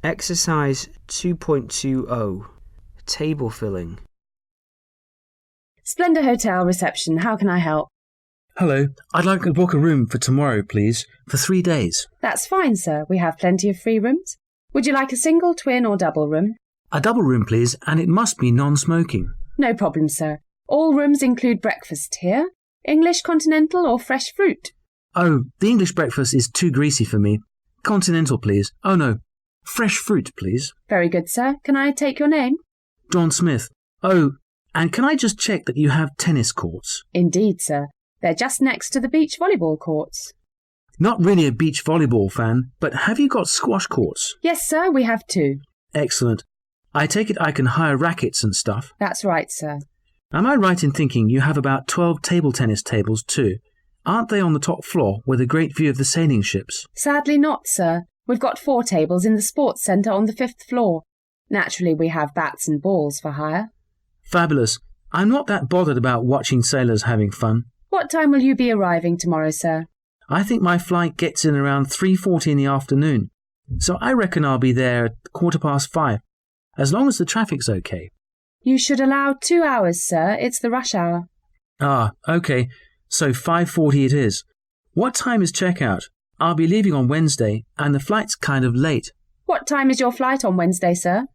Exercise 2.20. Table filling. Splendor Hotel reception, how can I help? Hello, I'd like to book a room for tomorrow, please, for 3 days. That's fine, sir. We have plenty of free rooms. Would you like a single, twin or double room? A double room, please, and it must be non-smoking. No problem, sir. All rooms include breakfast here. English, continental or fresh fruit? Oh, the English breakfast is too greasy for me. Continental, please. Oh no, fresh fruit, please. Very good, sir. Can I take your name? John Smith. Oh, and can I just check that you have tennis courts? Indeed, sir. They're just next to the beach volleyball courts. Not really a beach volleyball fan, but have you got squash courts? Yes, sir, we have 2. Excellent. I take it I can hire rackets and stuff. That's right, sir. Am I right in thinking you have about 12 table tennis tables too? Aren't they on the top floor with a great view of the sailing ships? Sadly not, sir. We've got 4 tables in the sports centre on the 5th floor. Naturally, we have bats and balls for hire. Fabulous. I'm not that bothered about watching sailors having fun. What time will you be arriving tomorrow, sir? I think my flight gets in around 3:40 in the afternoon, so I reckon I'll be there at 5:15, as long as the traffic's okay. You should allow 2 hours, sir. It's the rush hour. Ah, okay, so 5:40 it is. What time is checkout? I'll be leaving on Wednesday, and the flight's kind of late. What time is your flight on Wednesday, sir?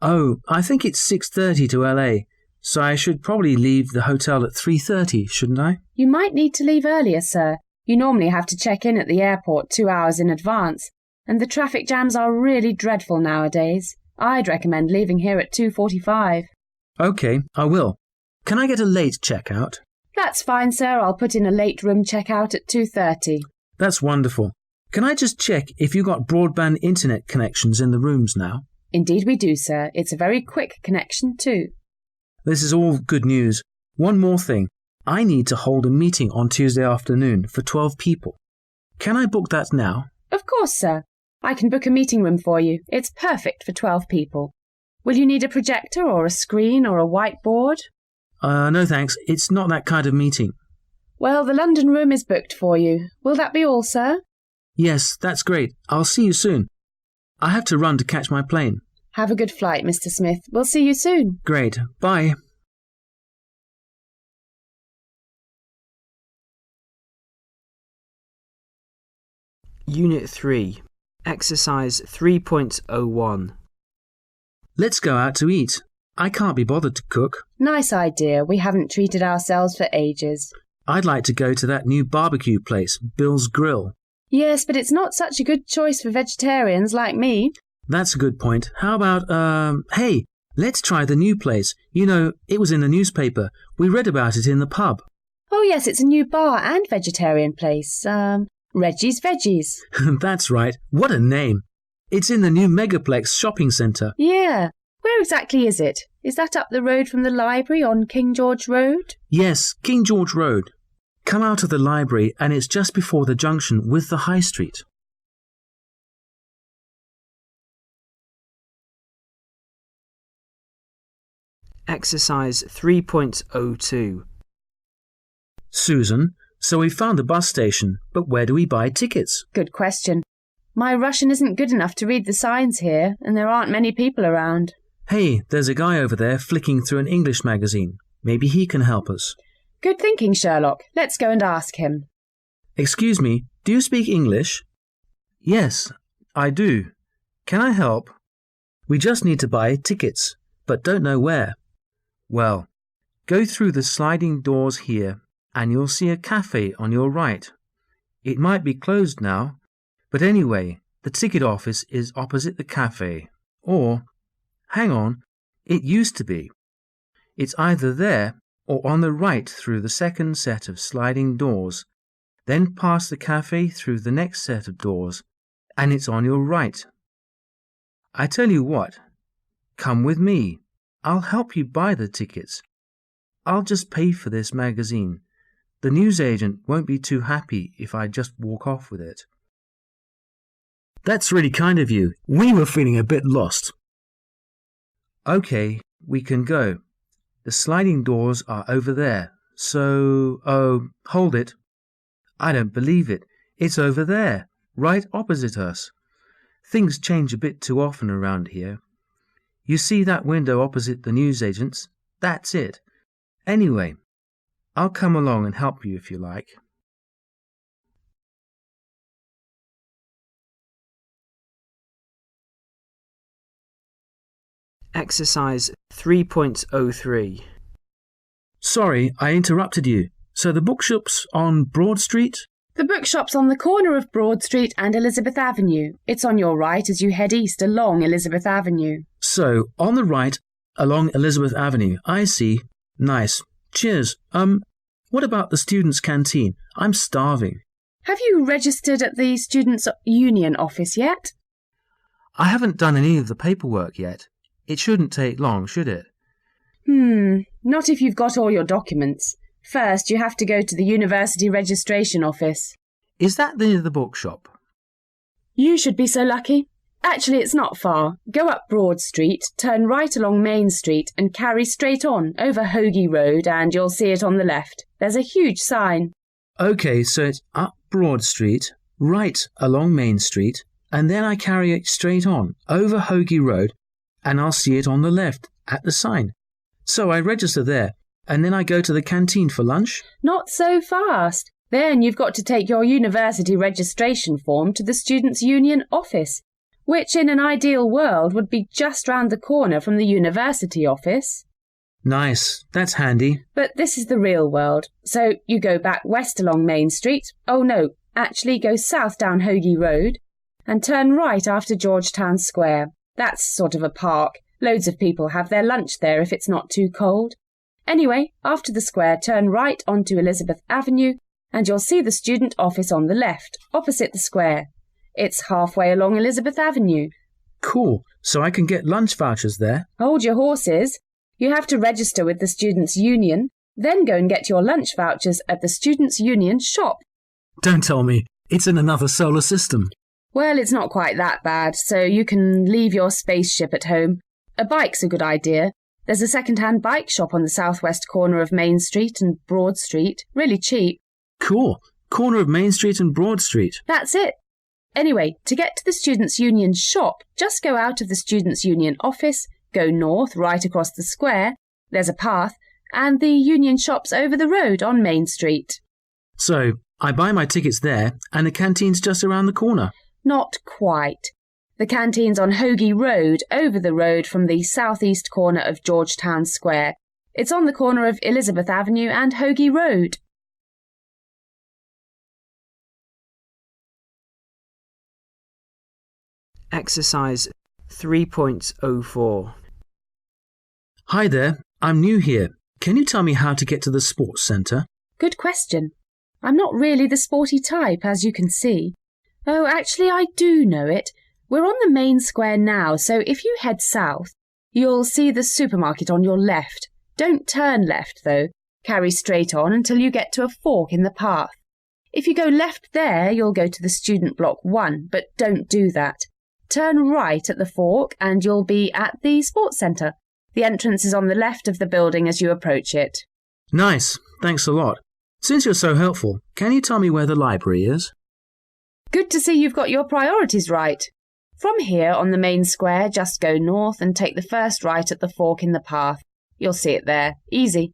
Oh, I think it's 6:30 to LA, so I should probably leave the hotel at 3:30, shouldn't I? You might need to leave earlier, sir. You normally have to check in at the airport 2 hours in advance, and the traffic jams are really dreadful nowadays. I'd recommend leaving here at 2:45. Okay, I will. Can I get a late checkout? That's fine, sir. I'll put in a late room checkout at 2:30. That's wonderful. Can I just check if you got broadband internet connections in the rooms now? Indeed we do, sir. It's a very quick connection, too. This is all good news. One more thing. I need to hold a meeting on Tuesday afternoon for 12 people. Can I book that now? Of course, sir. I can book a meeting room for you. It's perfect for 12 people. Will you need a projector or a screen or a whiteboard? No thanks. It's not that kind of meeting. Well, the London room is booked for you. Will that be all, sir? Yes, that's great. I'll see you soon. I have to run to catch my plane. Have a good flight, Mr. Smith. We'll see you soon. Great. Bye. Unit 3. Exercise 3.01. Let's go out to eat. I can't be bothered to cook. Nice idea. We haven't treated ourselves for ages. I'd like to go to that new barbecue place, Bill's Grill. Yes, but it's not such a good choice for vegetarians like me. That's a good point. How about, hey, let's try the new place. You know, it was in the newspaper. We read about it in the pub. Oh, yes, it's a new bar and vegetarian place. Reggie's Veggies. That's right. What a name. It's in the new Megaplex shopping centre. Yeah. Where exactly is it? Is that up the road from the library on King George Road? Yes, King George Road. Come out of the library and it's just before the junction with the High Street. Exercise 3.02. Susan, so we found the bus station, but where do we buy tickets? Good question. My Russian isn't good enough to read the signs here, and there aren't many people around. Hey, there's a guy over there flicking through an English magazine. Maybe he can help us. Good thinking, Sherlock. Let's go and ask him. Excuse me, do you speak English? Yes, I do. Can I help? We just need to buy tickets, but don't know where. Well, go through the sliding doors here, and you'll see a cafe on your right. It might be closed now, but anyway, the ticket office is opposite the cafe. Or, hang on, it used to be. It's either there or on the right through the second set of sliding doors, then past the cafe through the next set of doors, and it's on your right. I tell you what, come with me. I'll help you buy the tickets. I'll just pay for this magazine. The newsagent won't be too happy if I just walk off with it. That's really kind of you. We were feeling a bit lost. Okay, we can go. The sliding doors are over there. Hold it. I don't believe it. It's over there, right opposite us. Things change a bit too often around here. You see that window opposite the newsagent's? That's it. Anyway, I'll come along and help you if you like. Exercise 3.03. Sorry, I interrupted you. So the bookshop's on Broad Street? The bookshop's on the corner of Broad Street and Elizabeth Avenue. It's on your right as you head east along Elizabeth Avenue. So, on the right, along Elizabeth Avenue. I see. Nice. Cheers. What about the students' canteen? I'm starving. Have you registered at the Students' Union office yet? I haven't done any of the paperwork yet. It shouldn't take long, should it? Not if you've got all your documents. First, you have to go to the university registration office. Is that near the bookshop? You should be so lucky. Actually, it's not far. Go up Broad Street, turn right along Main Street and carry straight on over Hoagie Road and you'll see it on the left. There's a huge sign. OK, so it's up Broad Street, right along Main Street, and then I carry it straight on over Hoagie Road and I'll see it on the left at the sign. So I register there. And then I go to the canteen for lunch? Not so fast. Then you've got to take your university registration form to the Students' Union office, which in an ideal world would be just round the corner from the university office. Nice. That's handy. But this is the real world. So you go back west along Main Street. Oh no, actually go south down Hoagie Road and turn right after Georgetown Square. That's sort of a park. Loads of people have their lunch there if it's not too cold. Anyway, after the square, turn right onto Elizabeth Avenue and you'll see the student office on the left, opposite the square. It's halfway along Elizabeth Avenue. Cool. So I can get lunch vouchers there? Hold your horses. You have to register with the Students' Union, then go and get your lunch vouchers at the Students' Union shop. Don't tell me. It's in another solar system. Well, it's not quite that bad, so you can leave your spaceship at home. A bike's a good idea. There's a second-hand bike shop on the southwest corner of Main Street and Broad Street. Really cheap. Cool. Corner of Main Street and Broad Street. That's it. Anyway, to get to the Students' Union shop, just go out of the Students' Union office, go north right across the square, there's a path, and the Union shop's over the road on Main Street. So, I buy my tickets there, and the canteen's just around the corner. Not quite. The canteen's on Hoagie Road, over the road from the southeast corner of Georgetown Square. It's on the corner of Elizabeth Avenue and Hoagie Road. Exercise 3.04. Hi there. I'm new here. Can you tell me how to get to the sports centre? Good question. I'm not really the sporty type, as you can see. Oh, actually, I do know it. We're on the main square now, so if you head south, you'll see the supermarket on your left. Don't turn left, though. Carry straight on until you get to a fork in the path. If you go left there, you'll go to the student block 1, but don't do that. Turn right at the fork and you'll be at the sports centre. The entrance is on the left of the building as you approach it. Nice. Thanks a lot. Since you're so helpful, can you tell me where the library is? Good to see you've got your priorities right. From here on the main square, just go north and take the first right at the fork in the path. You'll see it there. Easy.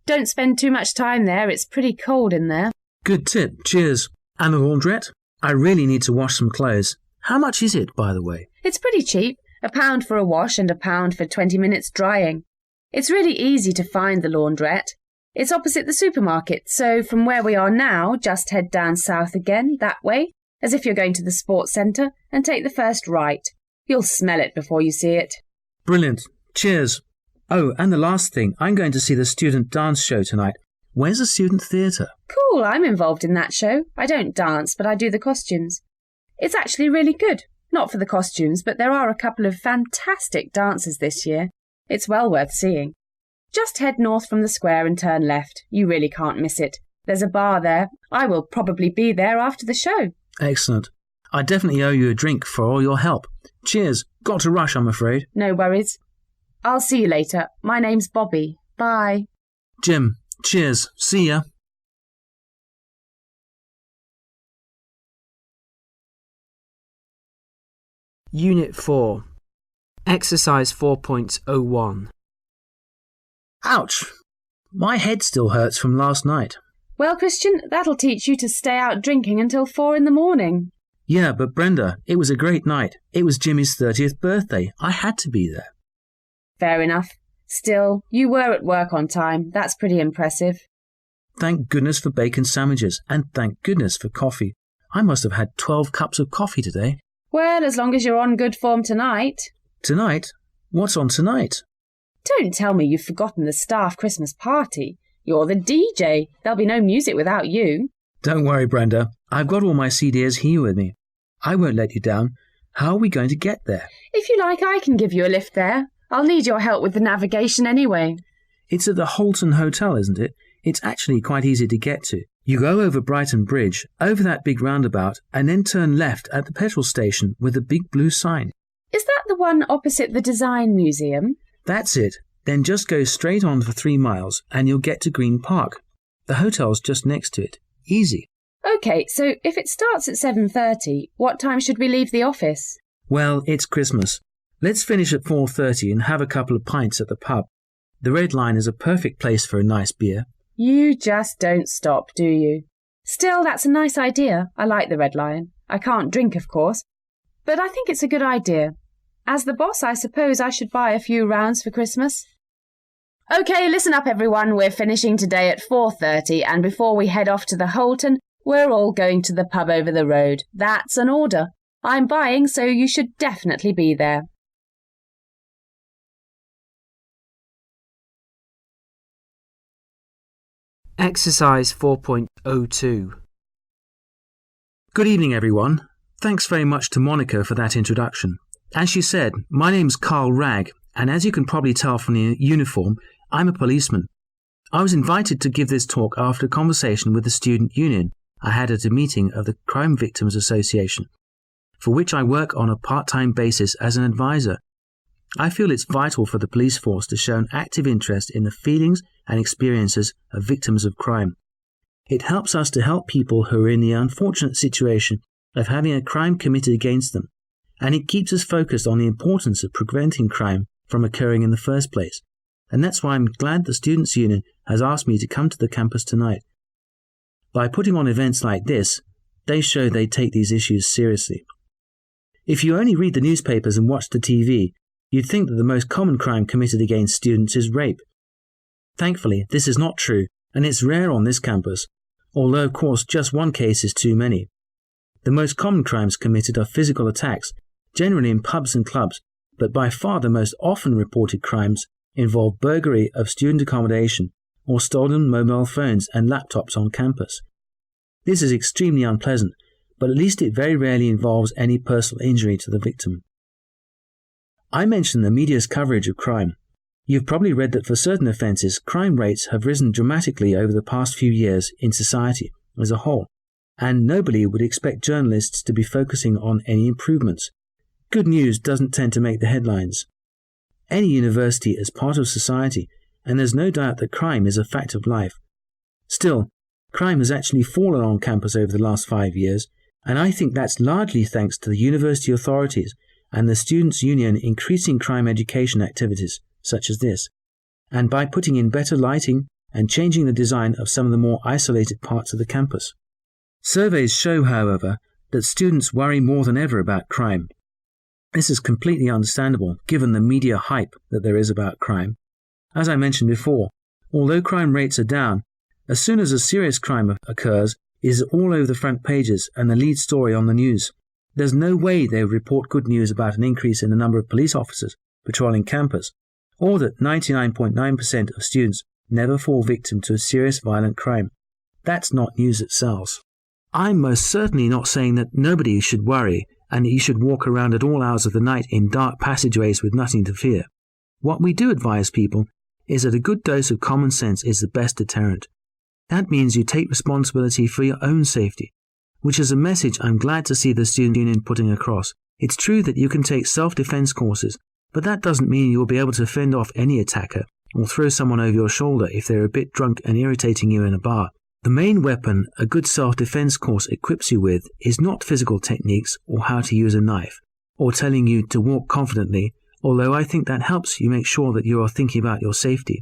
Don't spend too much time there. It's pretty cold in there. Good tip. Cheers. And a laundrette? I really need to wash some clothes. How much is it, by the way? It's pretty cheap. £1 for a wash and £1 for 20 minutes drying. It's really easy to find the laundrette. It's opposite the supermarket, so from where we are now, just head down south again, that way, as if you're going to the sports centre, and take the first right. You'll smell it before you see it. Brilliant. Cheers. Oh, and the last thing, I'm going to see the student dance show tonight. Where's the student theatre? Cool, I'm involved in that show. I don't dance, but I do the costumes. It's actually really good. Not for the costumes, but there are a couple of fantastic dances this year. It's well worth seeing. Just head north from the square and turn left. You really can't miss it. There's a bar there. I will probably be there after the show. Excellent. I definitely owe you a drink for all your help. Cheers. Got to rush, I'm afraid. No worries. I'll see you later. My name's Bobby. Bye. Jim, cheers. See ya. Unit 4. Exercise 4.01. Ouch. My head still hurts from last night. Well, Christian, that'll teach you to stay out drinking until 4 in the morning. Yeah, but Brenda, it was a great night. It was Jimmy's 30th birthday. I had to be there. Fair enough. Still, you were at work on time. That's pretty impressive. Thank goodness for bacon sandwiches, and thank goodness for coffee. I must have had 12 cups of coffee today. Well, as long as you're on good form tonight. Tonight? What's on tonight? Don't tell me you've forgotten the staff Christmas party. You're the DJ. There'll be no music without you. Don't worry, Brenda. I've got all my CDs here with me. I won't let you down. How are we going to get there? If you like, I can give you a lift there. I'll need your help with the navigation anyway. It's at the Holton Hotel, isn't it? It's actually quite easy to get to. You go over Brighton Bridge, over that big roundabout, and then turn left at the petrol station with the big blue sign. Is that the one opposite the Design Museum? That's it. Then just go straight on for 3 miles, and you'll get to Green Park. The hotel's just next to it. Easy. OK, so if it starts at 7:30, what time should we leave the office? Well, it's Christmas. Let's finish at 4:30 and have a couple of pints at the pub. The Red Lion is a perfect place for a nice beer. You just don't stop, do you? Still, that's a nice idea. I like the Red Lion. I can't drink, of course, but I think it's a good idea. As the boss, I suppose I should buy a few rounds for Christmas. OK, listen up, everyone. We're finishing today at 4:30, and before we head off to the Holton, we're all going to the pub over the road. That's an order. I'm buying, so you should definitely be there. Exercise 4.02. Good evening, everyone. Thanks very much to Monica for that introduction. As she said, my name's Carl Ragg, and as you can probably tell from the uniform, I'm a policeman. I was invited to give this talk after a conversation with the student union I had at a meeting of the Crime Victims Association, for which I work on a part-time basis as an advisor. I feel it's vital for the police force to show an active interest in the feelings and experiences of victims of crime. It helps us to help people who are in the unfortunate situation of having a crime committed against them, and it keeps us focused on the importance of preventing crime from occurring in the first place. And that's why I'm glad the Students' Union has asked me to come to the campus tonight. By putting on events like this, they show they take these issues seriously. If you only read the newspapers and watch the TV, you'd think that the most common crime committed against students is rape. Thankfully, this is not true, and it's rare on this campus, although of course just one case is too many. The most common crimes committed are physical attacks, generally in pubs and clubs, but by far the most often reported crimes involve burglary of student accommodation or stolen mobile phones and laptops on campus. This is extremely unpleasant, but at least it very rarely involves any personal injury to the victim. I mentioned the media's coverage of crime. You've probably read that for certain offences, crime rates have risen dramatically over the past few years in society as a whole, and nobody would expect journalists to be focusing on any improvements. Good news doesn't tend to make the headlines. Any university is part of society, and there's no doubt that crime is a fact of life. Still, crime has actually fallen on campus over the last 5 years, and I think that's largely thanks to the university authorities and the Students' Union increasing crime education activities, such as this, and by putting in better lighting and changing the design of some of the more isolated parts of the campus. Surveys show, however, that students worry more than ever about crime. This is completely understandable, given the media hype that there is about crime. As I mentioned before, although crime rates are down, as soon as a serious crime occurs, it is all over the front pages and the lead story on the news. There's no way they would report good news about an increase in the number of police officers patrolling campus, or that 99.9% of students never fall victim to a serious violent crime. That's not news that sells. I'm most certainly not saying that nobody should worry, and that you should walk around at all hours of the night in dark passageways with nothing to fear. What we do advise people is that a good dose of common sense is the best deterrent. That means you take responsibility for your own safety, which is a message I'm glad to see the student union putting across. It's true that you can take self-defense courses, but that doesn't mean you'll be able to fend off any attacker or throw someone over your shoulder if they're a bit drunk and irritating you in a bar. The main weapon a good self-defense course equips you with is not physical techniques or how to use a knife, or telling you to walk confidently, although I think that helps you make sure that you are thinking about your safety.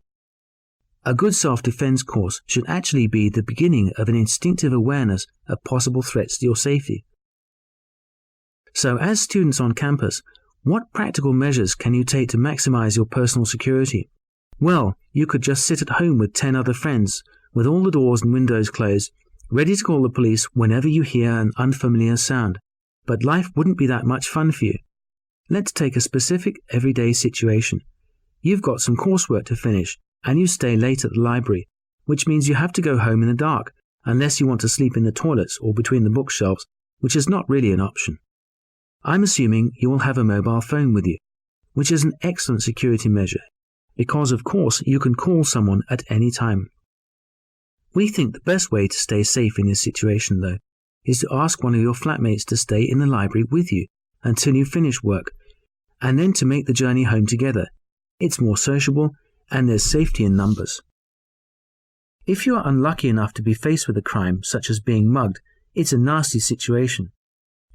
A good self-defense course should actually be the beginning of an instinctive awareness of possible threats to your safety. So as students on campus, what practical measures can you take to maximize your personal security? Well, you could just sit at home with 10 other friends, with all the doors and windows closed, ready to call the police whenever you hear an unfamiliar sound. But life wouldn't be that much fun for you. Let's take a specific everyday situation. You've got some coursework to finish, and you stay late at the library, which means you have to go home in the dark, unless you want to sleep in the toilets or between the bookshelves, which is not really an option. I'm assuming you will have a mobile phone with you, which is an excellent security measure, because of course you can call someone at any time. We think the best way to stay safe in this situation, though, is to ask one of your flatmates to stay in the library with you until you finish work, and then to make the journey home together. It's more sociable, and there's safety in numbers. If you are unlucky enough to be faced with a crime, such as being mugged, it's a nasty situation.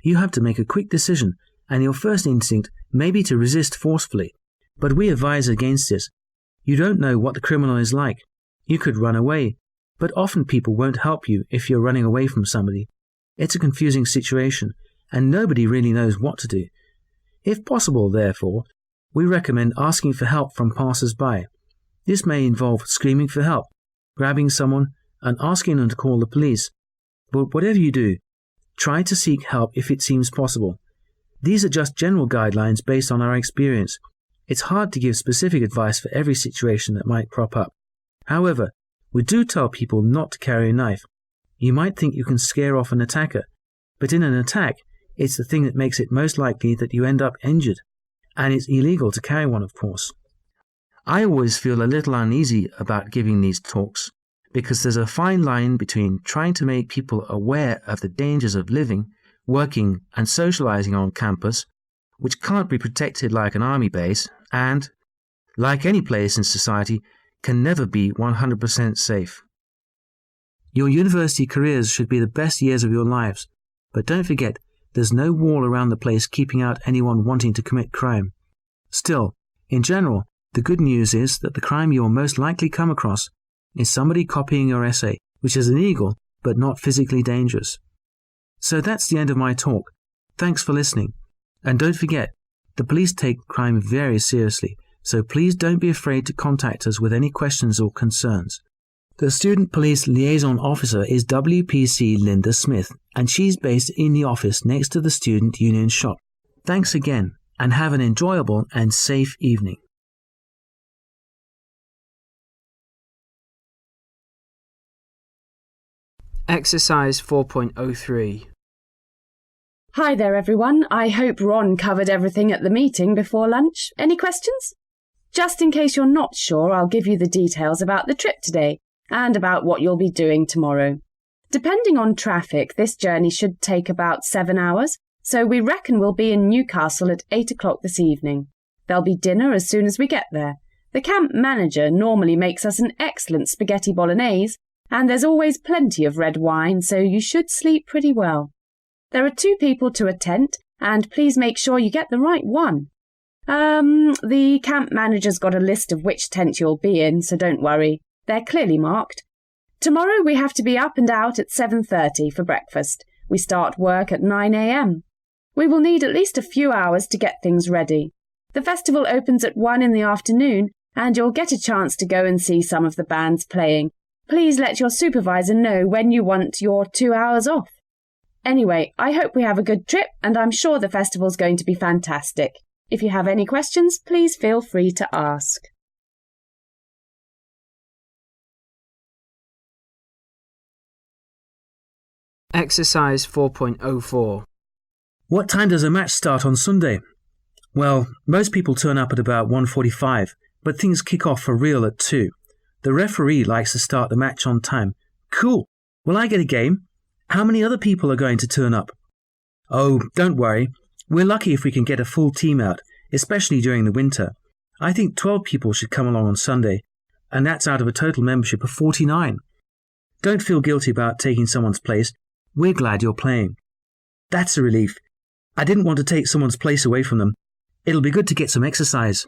You have to make a quick decision, and your first instinct may be to resist forcefully, but we advise against this. You don't know what the criminal is like. You could run away, but often people won't help you if you're running away from somebody. It's a confusing situation, and nobody really knows what to do. If possible, therefore, we recommend asking for help from passers-by. This may involve screaming for help, grabbing someone, and asking them to call the police. But whatever you do, try to seek help if it seems possible. These are just general guidelines based on our experience. It's hard to give specific advice for every situation that might crop up. However, we do tell people not to carry a knife. You might think you can scare off an attacker, but in an attack, it's the thing that makes it most likely that you end up injured. And it's illegal to carry one, of course. I always feel a little uneasy about giving these talks, because there's a fine line between trying to make people aware of the dangers of living, working, and socializing on campus, which can't be protected like an army base, and, like any place in society, can never be 100% safe. Your university careers should be the best years of your lives, but don't forget, there's no wall around the place keeping out anyone wanting to commit crime. Still, in general, the good news is that the crime you'll most likely come across is somebody copying your essay, which is illegal but not physically dangerous. So that's the end of my talk. Thanks for listening. And don't forget, the police take crime very seriously, so please don't be afraid to contact us with any questions or concerns. The Student Police Liaison Officer is WPC Linda Smith, and she's based in the office next to the Student Union shop. Thanks again, and have an enjoyable and safe evening. Exercise 4.03. Hi there, everyone. I hope Ron covered everything at the meeting before lunch. Any questions? Just in case you're not sure, I'll give you the details about the trip today and about what you'll be doing tomorrow. Depending on traffic, this journey should take about 7 hours, so we reckon we'll be in Newcastle at 8 o'clock this evening. There'll be dinner as soon as we get there. The camp manager normally makes us an excellent spaghetti bolognese, and there's always plenty of red wine, so you should sleep pretty well. There are 2 people to a tent, and please make sure you get the right one. The camp manager's got a list of which tent you'll be in, so don't worry. They're clearly marked. Tomorrow we have to be up and out at 7:30 for breakfast. We start work at 9 a.m. We will need at least a few hours to get things ready. The festival opens at 1 in the afternoon, and you'll get a chance to go and see some of the bands playing. Please let your supervisor know when you want your 2 hours off. Anyway, I hope we have a good trip, and I'm sure the festival's going to be fantastic. If you have any questions, please feel free to ask. Exercise 4.04. What time does a match start on Sunday? Well, most people turn up at about 1:45, but things kick off for real at 2. The referee likes to start the match on time. Cool. Will I get a game? How many other people are going to turn up? Oh, don't worry. We're lucky if we can get a full team out, especially during the winter. I think 12 people should come along on Sunday, and that's out of a total membership of 49. Don't feel guilty about taking someone's place. We're glad you're playing. That's a relief. I didn't want to take someone's place away from them. It'll be good to get some exercise.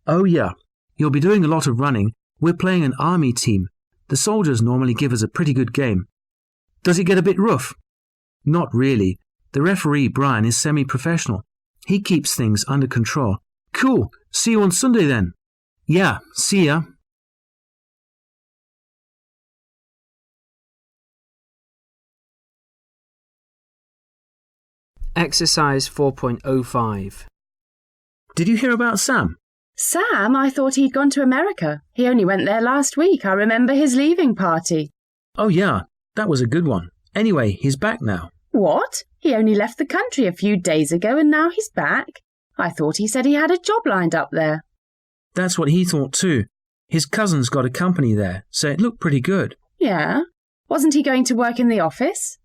Oh yeah, you'll be doing a lot of running. We're playing an army team. The soldiers normally give us a pretty good game. Does it get a bit rough? Not really. The referee, Brian, is semi-professional. He keeps things under control. Cool. See you on Sunday then. Yeah, see ya. Exercise 4.05. Did you hear about Sam? Sam? I thought he'd gone to America. He only went there last week. I remember his leaving party. Oh yeah, that was a good one. Anyway, he's back now. What? He only left the country a few days ago and now he's back? I thought he said he had a job lined up there. That's what he thought too. His cousin's got a company there, so it looked pretty good. Yeah? Wasn't he going to work in the office?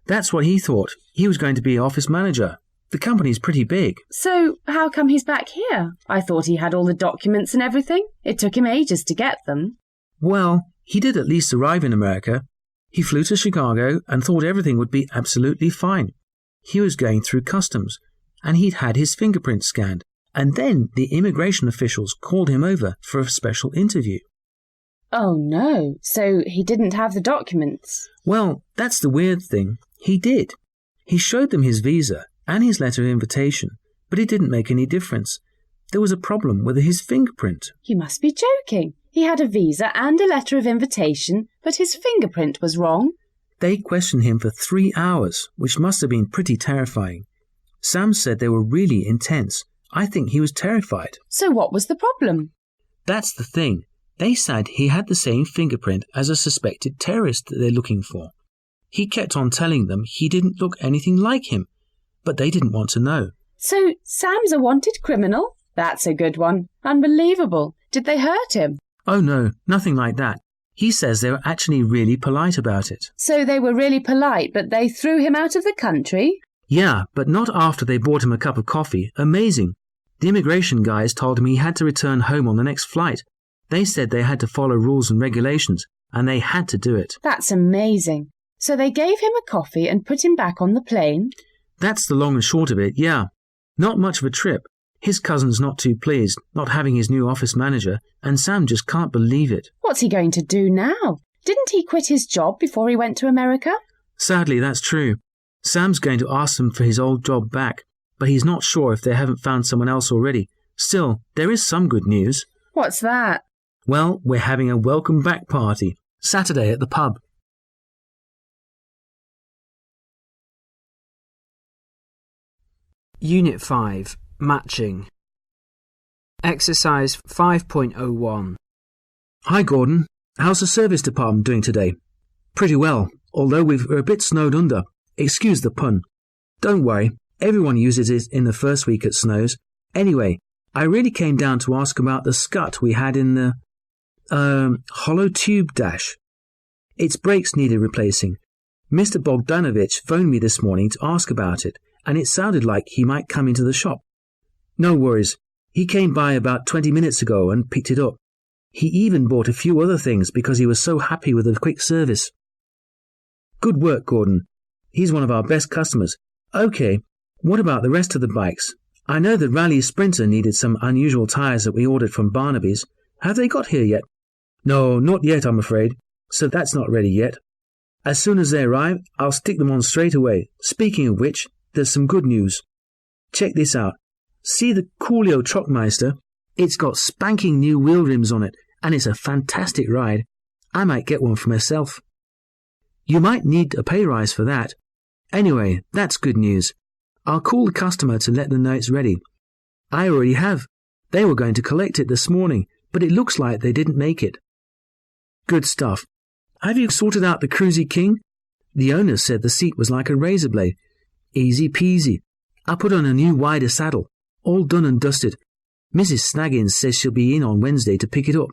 That's what he thought. He was going to be office manager. The company's pretty big. So, how come he's back here? I thought he had all the documents and everything. It took him ages to get them. Well, he did at least arrive in America. He flew to Chicago and thought everything would be absolutely fine. He was going through customs, and he'd had his fingerprints scanned. And then the immigration officials called him over for a special interview. Oh no, so he didn't have the documents? Well, that's the weird thing. He did. He showed them his visa and his letter of invitation, but it didn't make any difference. There was a problem with his fingerprint. You must be joking. He had a visa and a letter of invitation, but his fingerprint was wrong. They questioned him for 3 hours, which must have been pretty terrifying. Sam said they were really intense. I think he was terrified. So what was the problem? That's the thing. They said he had the same fingerprint as a suspected terrorist that they're looking for. He kept on telling them he didn't look anything like him, but they didn't want to know. So Sam's a wanted criminal? That's a good one. Unbelievable. Did they hurt him? Oh no, nothing like that. He says they were actually really polite about it. So they were really polite, but they threw him out of the country? Yeah, but not after they bought him a cup of coffee. Amazing. The immigration guys told him he had to return home on the next flight. They said they had to follow rules and regulations, and they had to do it. That's amazing. So they gave him a coffee and put him back on the plane? That's the long and short of it, yeah. Not much of a trip. His cousin's not too pleased, not having his new office manager, and Sam just can't believe it. What's he going to do now? Didn't he quit his job before he went to America? Sadly, that's true. Sam's going to ask them for his old job back, but he's not sure if they haven't found someone else already. Still, there is some good news. What's that? Well, we're having a welcome back party, Saturday at the pub. Unit 5. Matching. Exercise 5.01. Hi, Gordon. How's the service department doing today? Pretty well, although we're a bit snowed under. Excuse the pun. Don't worry, everyone uses it in the first week it snows. Anyway, I really came down to ask about the scut we had in the hollow tube dash. Its brakes needed replacing. Mr. Bogdanovich phoned me this morning to ask about it, and it sounded like he might come into the shop. No worries. He came by about 20 minutes ago and picked it up. He even bought a few other things because he was so happy with the quick service. Good work, Gordon. He's one of our best customers. Okay, what about the rest of the bikes? I know the Rally Sprinter needed some unusual tyres that we ordered from Barnaby's. Have they got here yet? No, not yet, I'm afraid. So that's not ready yet. As soon as they arrive, I'll stick them on straight away. Speaking of which, there's some good news. Check this out. See the Coolio Truckmeister? It's got spanking new wheel rims on it, and it's a fantastic ride. I might get one for myself. You might need a pay rise for that. Anyway, that's good news. I'll call the customer to let them know it's ready. I already have. They were going to collect it this morning, but it looks like they didn't make it. Good stuff. Have you sorted out the Cruzy King? The owner said the seat was like a razor blade. Easy peasy. I put on a new wider saddle. All done and dusted. Mrs. Snaggins says she'll be in on Wednesday to pick it up.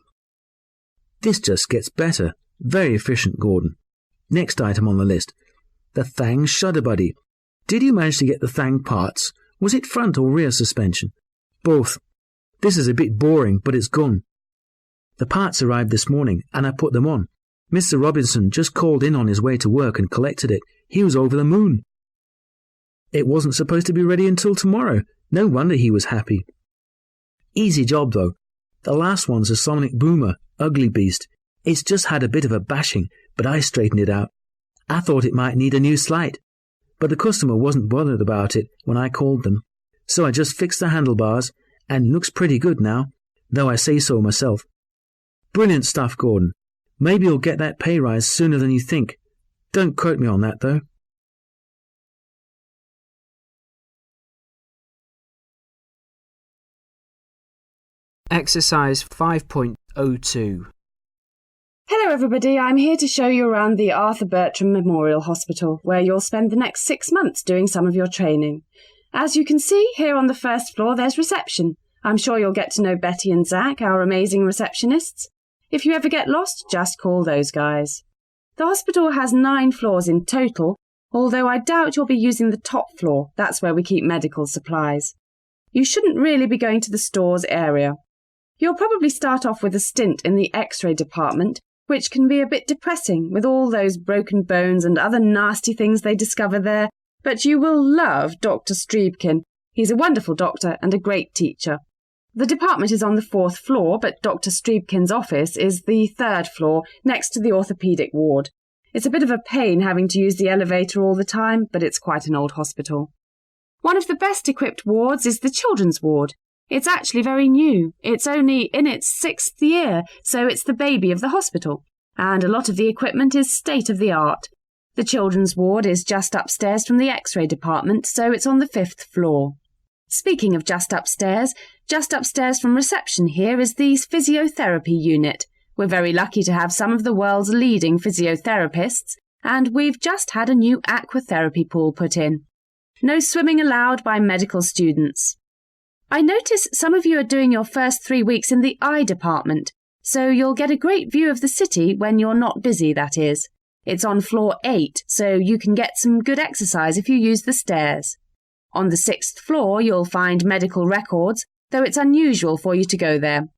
This just gets better. Very efficient, Gordon. Next item on the list. The Thang Shudder Buddy. Did you manage to get the Thang parts? Was it front or rear suspension? Both. This is a bit boring, but it's gone. The parts arrived this morning, and I put them on. Mr. Robinson just called in on his way to work and collected it. He was over the moon. It wasn't supposed to be ready until tomorrow. No wonder he was happy. Easy job, though. The last one's a Sonic Boomer, ugly beast. It's just had a bit of a bashing, but I straightened it out. I thought it might need a new slide, but the customer wasn't bothered about it when I called them. So I just fixed the handlebars, and looks pretty good now, though I say so myself. Brilliant stuff, Gordon. Maybe you'll get that pay rise sooner than you think. Don't quote me on that, though. Exercise 5.02. Hello everybody, I'm here to show you around the Arthur Bertram Memorial Hospital, where you'll spend the next 6 months doing some of your training. As you can see, here on the first floor there's reception. I'm sure you'll get to know Betty and Zach, our amazing receptionists. If you ever get lost, just call those guys. The hospital has 9 floors in total, although I doubt you'll be using the top floor. That's where we keep medical supplies. You shouldn't really be going to the stores area. You'll probably start off with a stint in the X-ray department, which can be a bit depressing with all those broken bones and other nasty things they discover there, but you will love Dr. Striebkin. He's a wonderful doctor and a great teacher. The department is on the 4th floor, but Dr. Striebkin's office is the 3rd floor, next to the orthopaedic ward. It's a bit of a pain having to use the elevator all the time, but it's quite an old hospital. One of the best equipped wards is the children's ward. It's actually very new. It's only in its 6th year, so it's the baby of the hospital, and a lot of the equipment is state-of-the-art. The children's ward is just upstairs from the X-ray department, so it's on the 5th floor. Speaking of just upstairs from reception here is the physiotherapy unit. We're very lucky to have some of the world's leading physiotherapists, and we've just had a new aquatherapy pool put in. No swimming allowed by medical students. I notice some of you are doing your first 3 weeks in the eye department, so you'll get a great view of the city when you're not busy, that is. It's on floor 8, so you can get some good exercise if you use the stairs. On the 6th floor, you'll find medical records, though it's unusual for you to go there.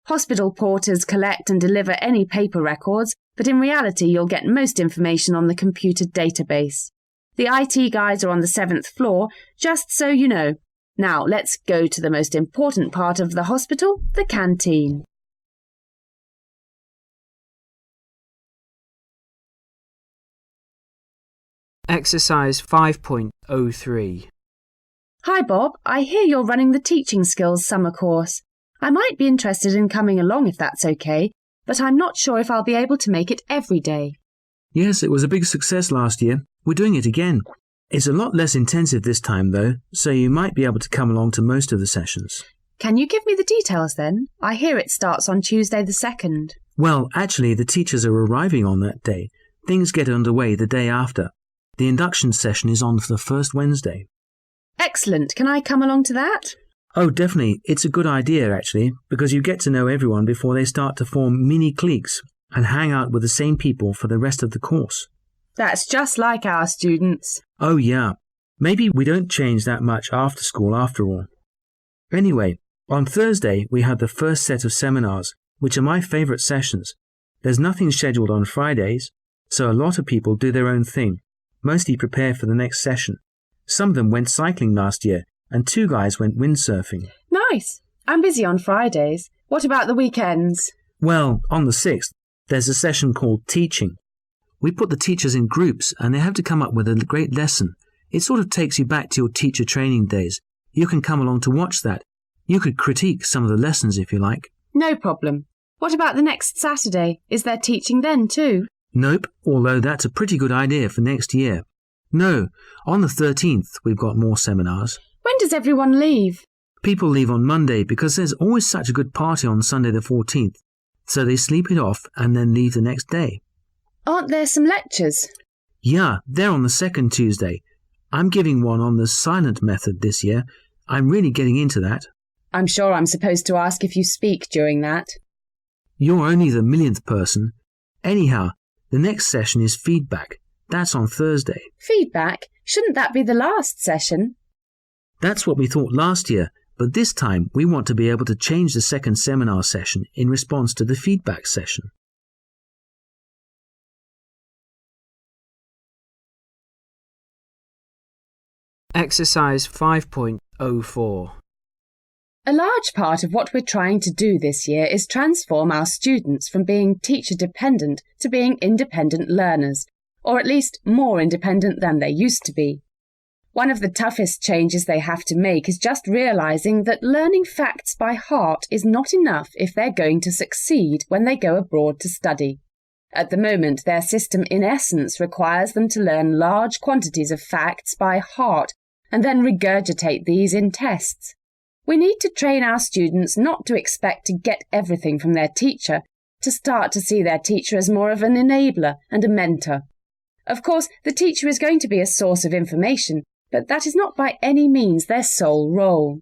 Hospital porters collect and deliver any paper records, but in reality you'll get most information on the computer database. The IT guys are on the 7th floor, just so you know. Now, let's go to the most important part of the hospital, the canteen. Exercise 5.03. Hi, Bob. I hear you're running the Teaching Skills summer course. I might be interested in coming along if that's okay, but I'm not sure if I'll be able to make it every day. Yes, it was a big success last year. We're doing it again. It's a lot less intensive this time, though, so you might be able to come along to most of the sessions. Can you give me the details, then? I hear it starts on Tuesday the 2nd. Well, actually, the teachers are arriving on that day. Things get underway the day after. The induction session is on the first Wednesday. Excellent. Can I come along to that? Oh, definitely. It's a good idea, actually, because you get to know everyone before they start to form mini cliques and hang out with the same people for the rest of the course. That's just like our students. Oh, yeah. Maybe we don't change that much after school after all. Anyway, on Thursday we had the first set of seminars, which are my favourite sessions. There's nothing scheduled on Fridays, so a lot of people do their own thing, mostly prepare for the next session. Some of them went cycling last year, and 2 guys went windsurfing. Nice. I'm busy on Fridays. What about the weekends? Well, on the 6th, there's a session called Teaching. We put the teachers in groups, and they have to come up with a great lesson. It sort of takes you back to your teacher training days. You can come along to watch that. You could critique some of the lessons if you like. No problem. What about the next Saturday? Is there teaching then too? Nope, although that's a pretty good idea for next year. No, on the 13th we've got more seminars. When does everyone leave? People leave on Monday because there's always such a good party on Sunday the 14th, so they sleep it off and then leave the next day. Aren't there some lectures? Yeah, they're on the 2nd Tuesday. I'm giving one on the silent method this year. I'm really getting into that. I'm sure I'm supposed to ask if you speak during that. You're only the millionth person. Anyhow, the next session is feedback. That's on Thursday. Feedback? Shouldn't that be the last session? That's what we thought last year, but this time we want to be able to change the second seminar session in response to the feedback session. Exercise 5.04. A large part of what we're trying to do this year is transform our students from being teacher-dependent to being independent learners, or at least more independent than they used to be. One of the toughest changes they have to make is just realizing that learning facts by heart is not enough if they're going to succeed when they go abroad to study. At the moment, their system in essence requires them to learn large quantities of facts by heart and then regurgitate these in tests. We need to train our students not to expect to get everything from their teacher, to start to see their teacher as more of an enabler and a mentor. Of course, the teacher is going to be a source of information, but that is not by any means their sole role.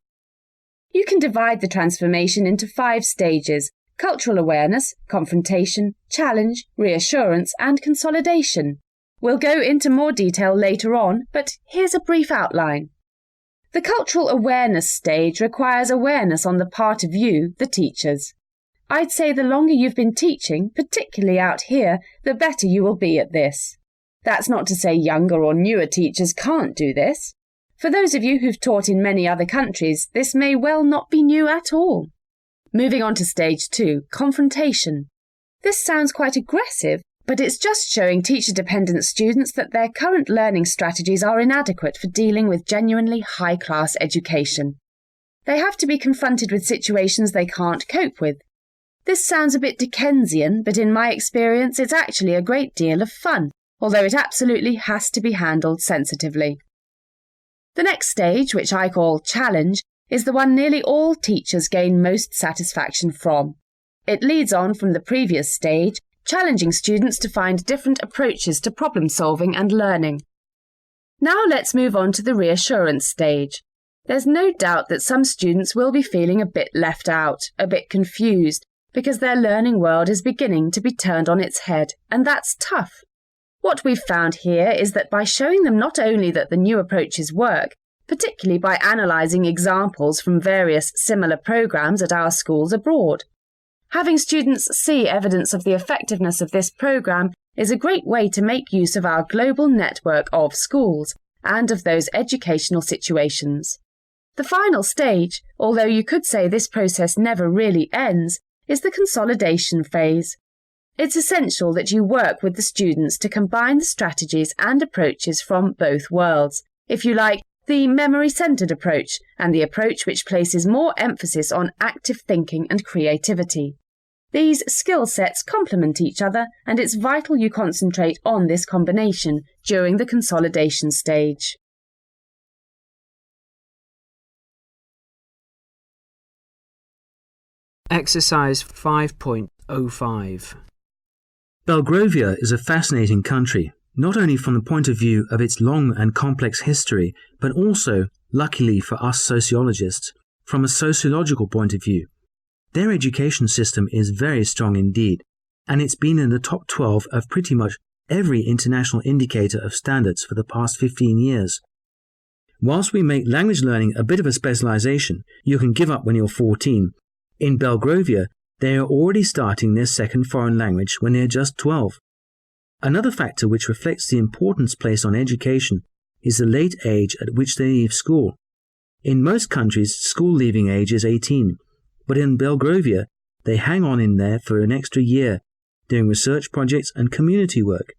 You can divide the transformation into 5 stages: cultural awareness, confrontation, challenge, reassurance, and consolidation. We'll go into more detail later on, but here's a brief outline. The cultural awareness stage requires awareness on the part of you, the teachers. I'd say the longer you've been teaching, particularly out here, the better you will be at this. That's not to say younger or newer teachers can't do this. For those of you who've taught in many other countries, this may well not be new at all. Moving on to stage 2, confrontation. This sounds quite aggressive, but it's just showing teacher-dependent students that their current learning strategies are inadequate for dealing with genuinely high-class education. They have to be confronted with situations they can't cope with. This sounds a bit Dickensian, but in my experience it's actually a great deal of fun, although it absolutely has to be handled sensitively. The next stage, which I call challenge, is the one nearly all teachers gain most satisfaction from. It leads on from the previous stage, challenging students to find different approaches to problem solving and learning. Now let's move on to the reassurance stage. There's no doubt that some students will be feeling a bit left out, a bit confused, because their learning world is beginning to be turned on its head, and that's tough. What we've found here is that by showing them not only that the new approaches work, particularly by analysing examples from various similar programmes at our schools abroad. Having students see evidence of the effectiveness of this programme is a great way to make use of our global network of schools and of those educational situations. The final stage, although you could say this process never really ends, is the consolidation phase. It's essential that you work with the students to combine the strategies and approaches from both worlds, if you like, the memory-centred approach and the approach which places more emphasis on active thinking and creativity. These skill sets complement each other, and it's vital you concentrate on this combination during the consolidation stage. Exercise 5.05. Belgravia is a fascinating country, not only from the point of view of its long and complex history, but also, luckily for us sociologists, from a sociological point of view. Their education system is very strong indeed, and it's been in the top 12 of pretty much every international indicator of standards for the past 15 years. Whilst we make language learning a bit of a specialization you can give up when you're 14, in Belgravia they are already starting their second foreign language when they're just 12. Another factor which reflects the importance placed on education is the late age at which they leave school. In most countries, school leaving age is 18, but in Belgravia, they hang on in there for an extra year, doing research projects and community work.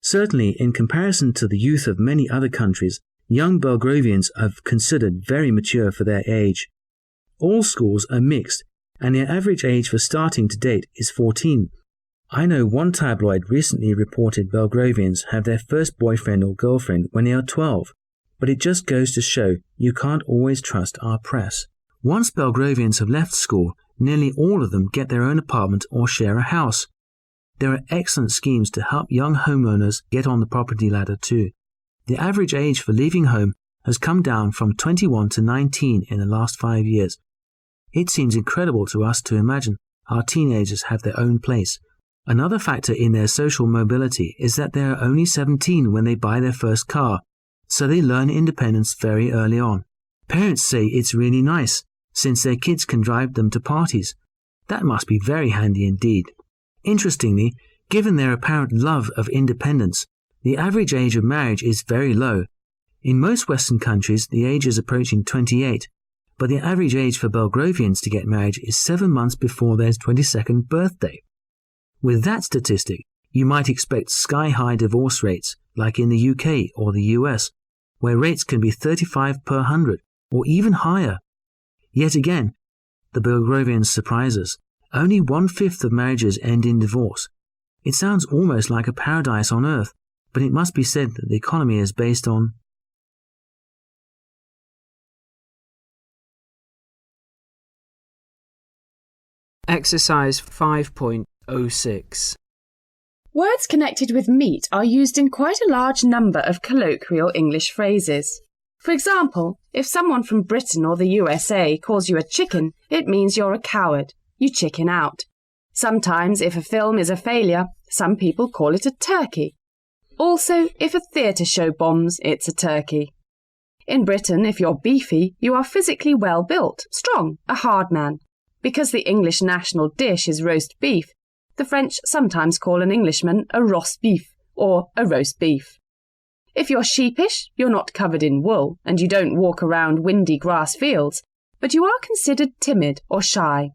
Certainly, in comparison to the youth of many other countries, young Belgravians are considered very mature for their age. All schools are mixed, and their average age for starting to date is 14. I know one tabloid recently reported Belgravians have their first boyfriend or girlfriend when they are 12, but it just goes to show you can't always trust our press. Once Belgravians have left school, nearly all of them get their own apartment or share a house. There are excellent schemes to help young homeowners get on the property ladder too. The average age for leaving home has come down from 21 to 19 in the last 5 years. It seems incredible to us to imagine our teenagers have their own place. Another factor in their social mobility is that they are only 17 when they buy their first car, so they learn independence very early on. Parents say it's really nice, since their kids can drive them to parties. That must be very handy indeed. Interestingly, given their apparent love of independence, the average age of marriage is very low. In most Western countries, the age is approaching 28, but the average age for Belgravians to get married is 7 months before their 22nd birthday. With that statistic, you might expect sky-high divorce rates, like in the UK or the US, where rates can be 35 per 100, or even higher. Yet again, the Belgravians surprise us. Only 1/5 of marriages end in divorce. It sounds almost like a paradise on earth, but it must be said that the economy is based on Exercise 5.06. Words connected with meat are used in quite a large number of colloquial English phrases. For example, if someone from Britain or the USA calls you a chicken, it means you're a coward. You chicken out. Sometimes, if a film is a failure, some people call it a turkey. Also, if a theatre show bombs, it's a turkey. In Britain, if you're beefy, you are physically well built, strong, a hard man. Because the English national dish is roast beef, the French sometimes call an Englishman a roast beef or a roast beef. If you're sheepish, you're not covered in wool and you don't walk around windy grass fields, but you are considered timid or shy.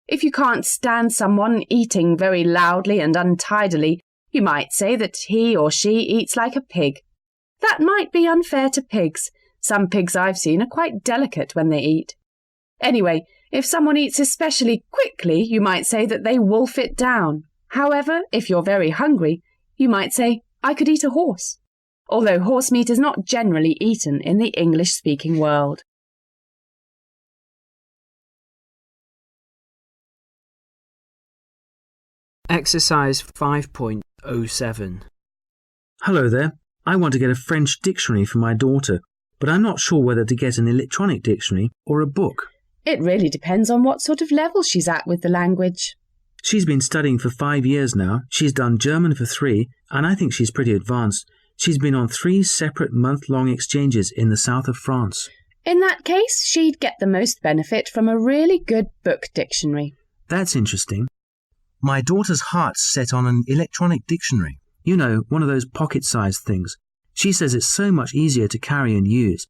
If you can't stand someone eating very loudly and untidily, you might say that he or she eats like a pig. That might be unfair to pigs. Some pigs I've seen are quite delicate when they eat. Anyway, if someone eats especially quickly, you might say that they wolf it down. However, if you're very hungry, you might say, I could eat a horse. Although horse meat is not generally eaten in the English-speaking world. Exercise 5.07. Hello there. I want to get a French dictionary for my daughter, but I'm not sure whether to get an electronic dictionary or a book. It really depends on what sort of level she's at with the language. She's been studying for 5 years now. She's done German for 3, and I think she's pretty advanced. She's been on 3 separate month-long exchanges in the south of France. In that case, she'd get the most benefit from a really good book dictionary. That's interesting. My daughter's heart's set on an electronic dictionary. You know, one of those pocket-sized things. She says it's so much easier to carry and use.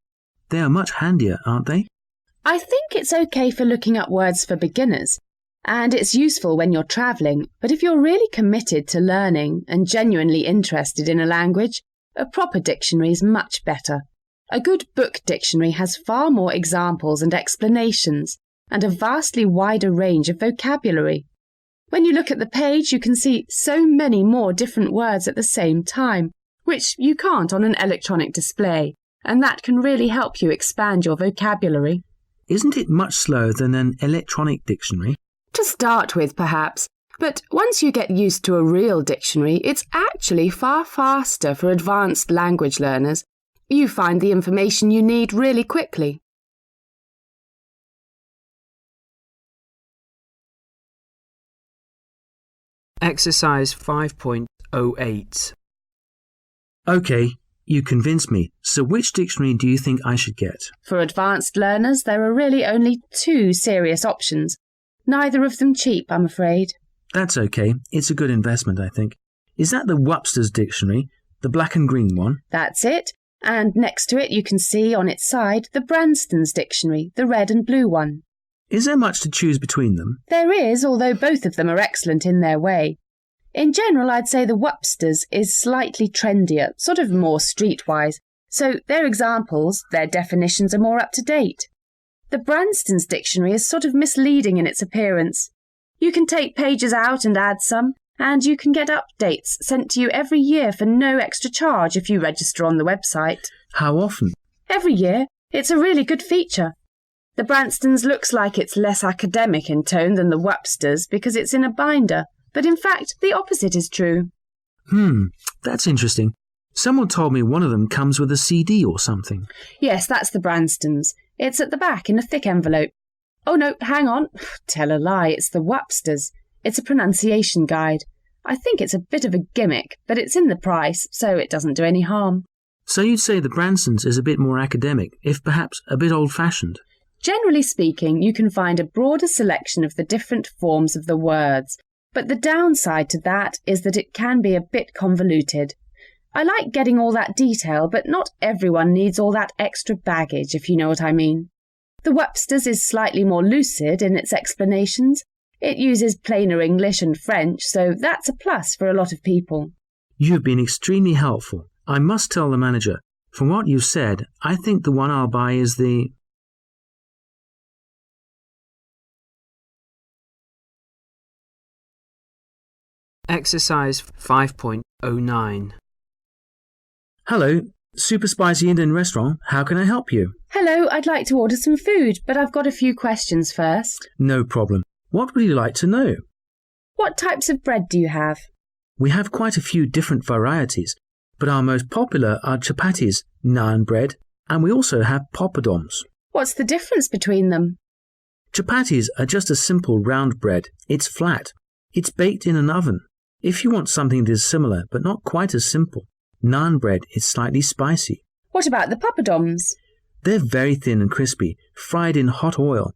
They are much handier, aren't they? I think it's okay for looking up words for beginners, and it's useful when you're travelling, but if you're really committed to learning and genuinely interested in a language, a proper dictionary is much better. A good book dictionary has far more examples and explanations, and a vastly wider range of vocabulary. When you look at the page, you can see so many more different words at the same time, which you can't on an electronic display, and that can really help you expand your vocabulary. Isn't it much slower than an electronic dictionary? To start with, perhaps, but once you get used to a real dictionary, it's actually far faster for advanced language learners. You find the information you need really quickly. Exercise 5.08. OK, you convinced me. So which dictionary do you think I should get? For advanced learners, there are really only 2 serious options. Neither of them cheap, I'm afraid. That's OK. It's a good investment, I think. Is that the Webster's Dictionary, the black and green one? That's it. And next to it you can see on its side the Branston's Dictionary, the red and blue one. Is there much to choose between them? There is, although both of them are excellent in their way. In general, I'd say the Webster's is slightly trendier, sort of more streetwise, so their examples, their definitions are more up to date. The Branston's Dictionary is sort of misleading in its appearance. You can take pages out and add some, and you can get updates sent to you every year for no extra charge if you register on the website. How often? Every year. It's a really good feature. The Branston's looks like it's less academic in tone than the Webster's because it's in a binder, but in fact the opposite is true. That's interesting. Someone told me one of them comes with a CD or something. Yes, that's the Branstons. It's at the back in a thick envelope. Oh no, hang on. Tell a lie, it's the Wapsters. It's a pronunciation guide. I think it's a bit of a gimmick, but it's in the price, so it doesn't do any harm. So you'd say the Branstons is a bit more academic, if perhaps a bit old-fashioned? Generally speaking, you can find a broader selection of the different forms of the words, but the downside to that is that it can be a bit convoluted. I like getting all that detail, but not everyone needs all that extra baggage, if you know what I mean. The Wapsters is slightly more lucid in its explanations. It uses plainer English and French, so that's a plus for a lot of people. You've been extremely helpful. I must tell the manager. From what you've said, I think the one I'll buy is the... Exercise 5.09. Hello, Super Spicy Indian Restaurant. How can I help you? Hello, I'd like to order some food, but I've got a few questions first. No problem. What would you like to know? What types of bread do you have? We have quite a few different varieties, but our most popular are chapatis, naan bread, and we also have poppadoms. What's the difference between them? Chapatis are just a simple round bread. It's flat. It's baked in an oven. If you want something that is similar but not quite as simple, naan bread is slightly spicy. What about the poppadoms? They're very thin and crispy, fried in hot oil.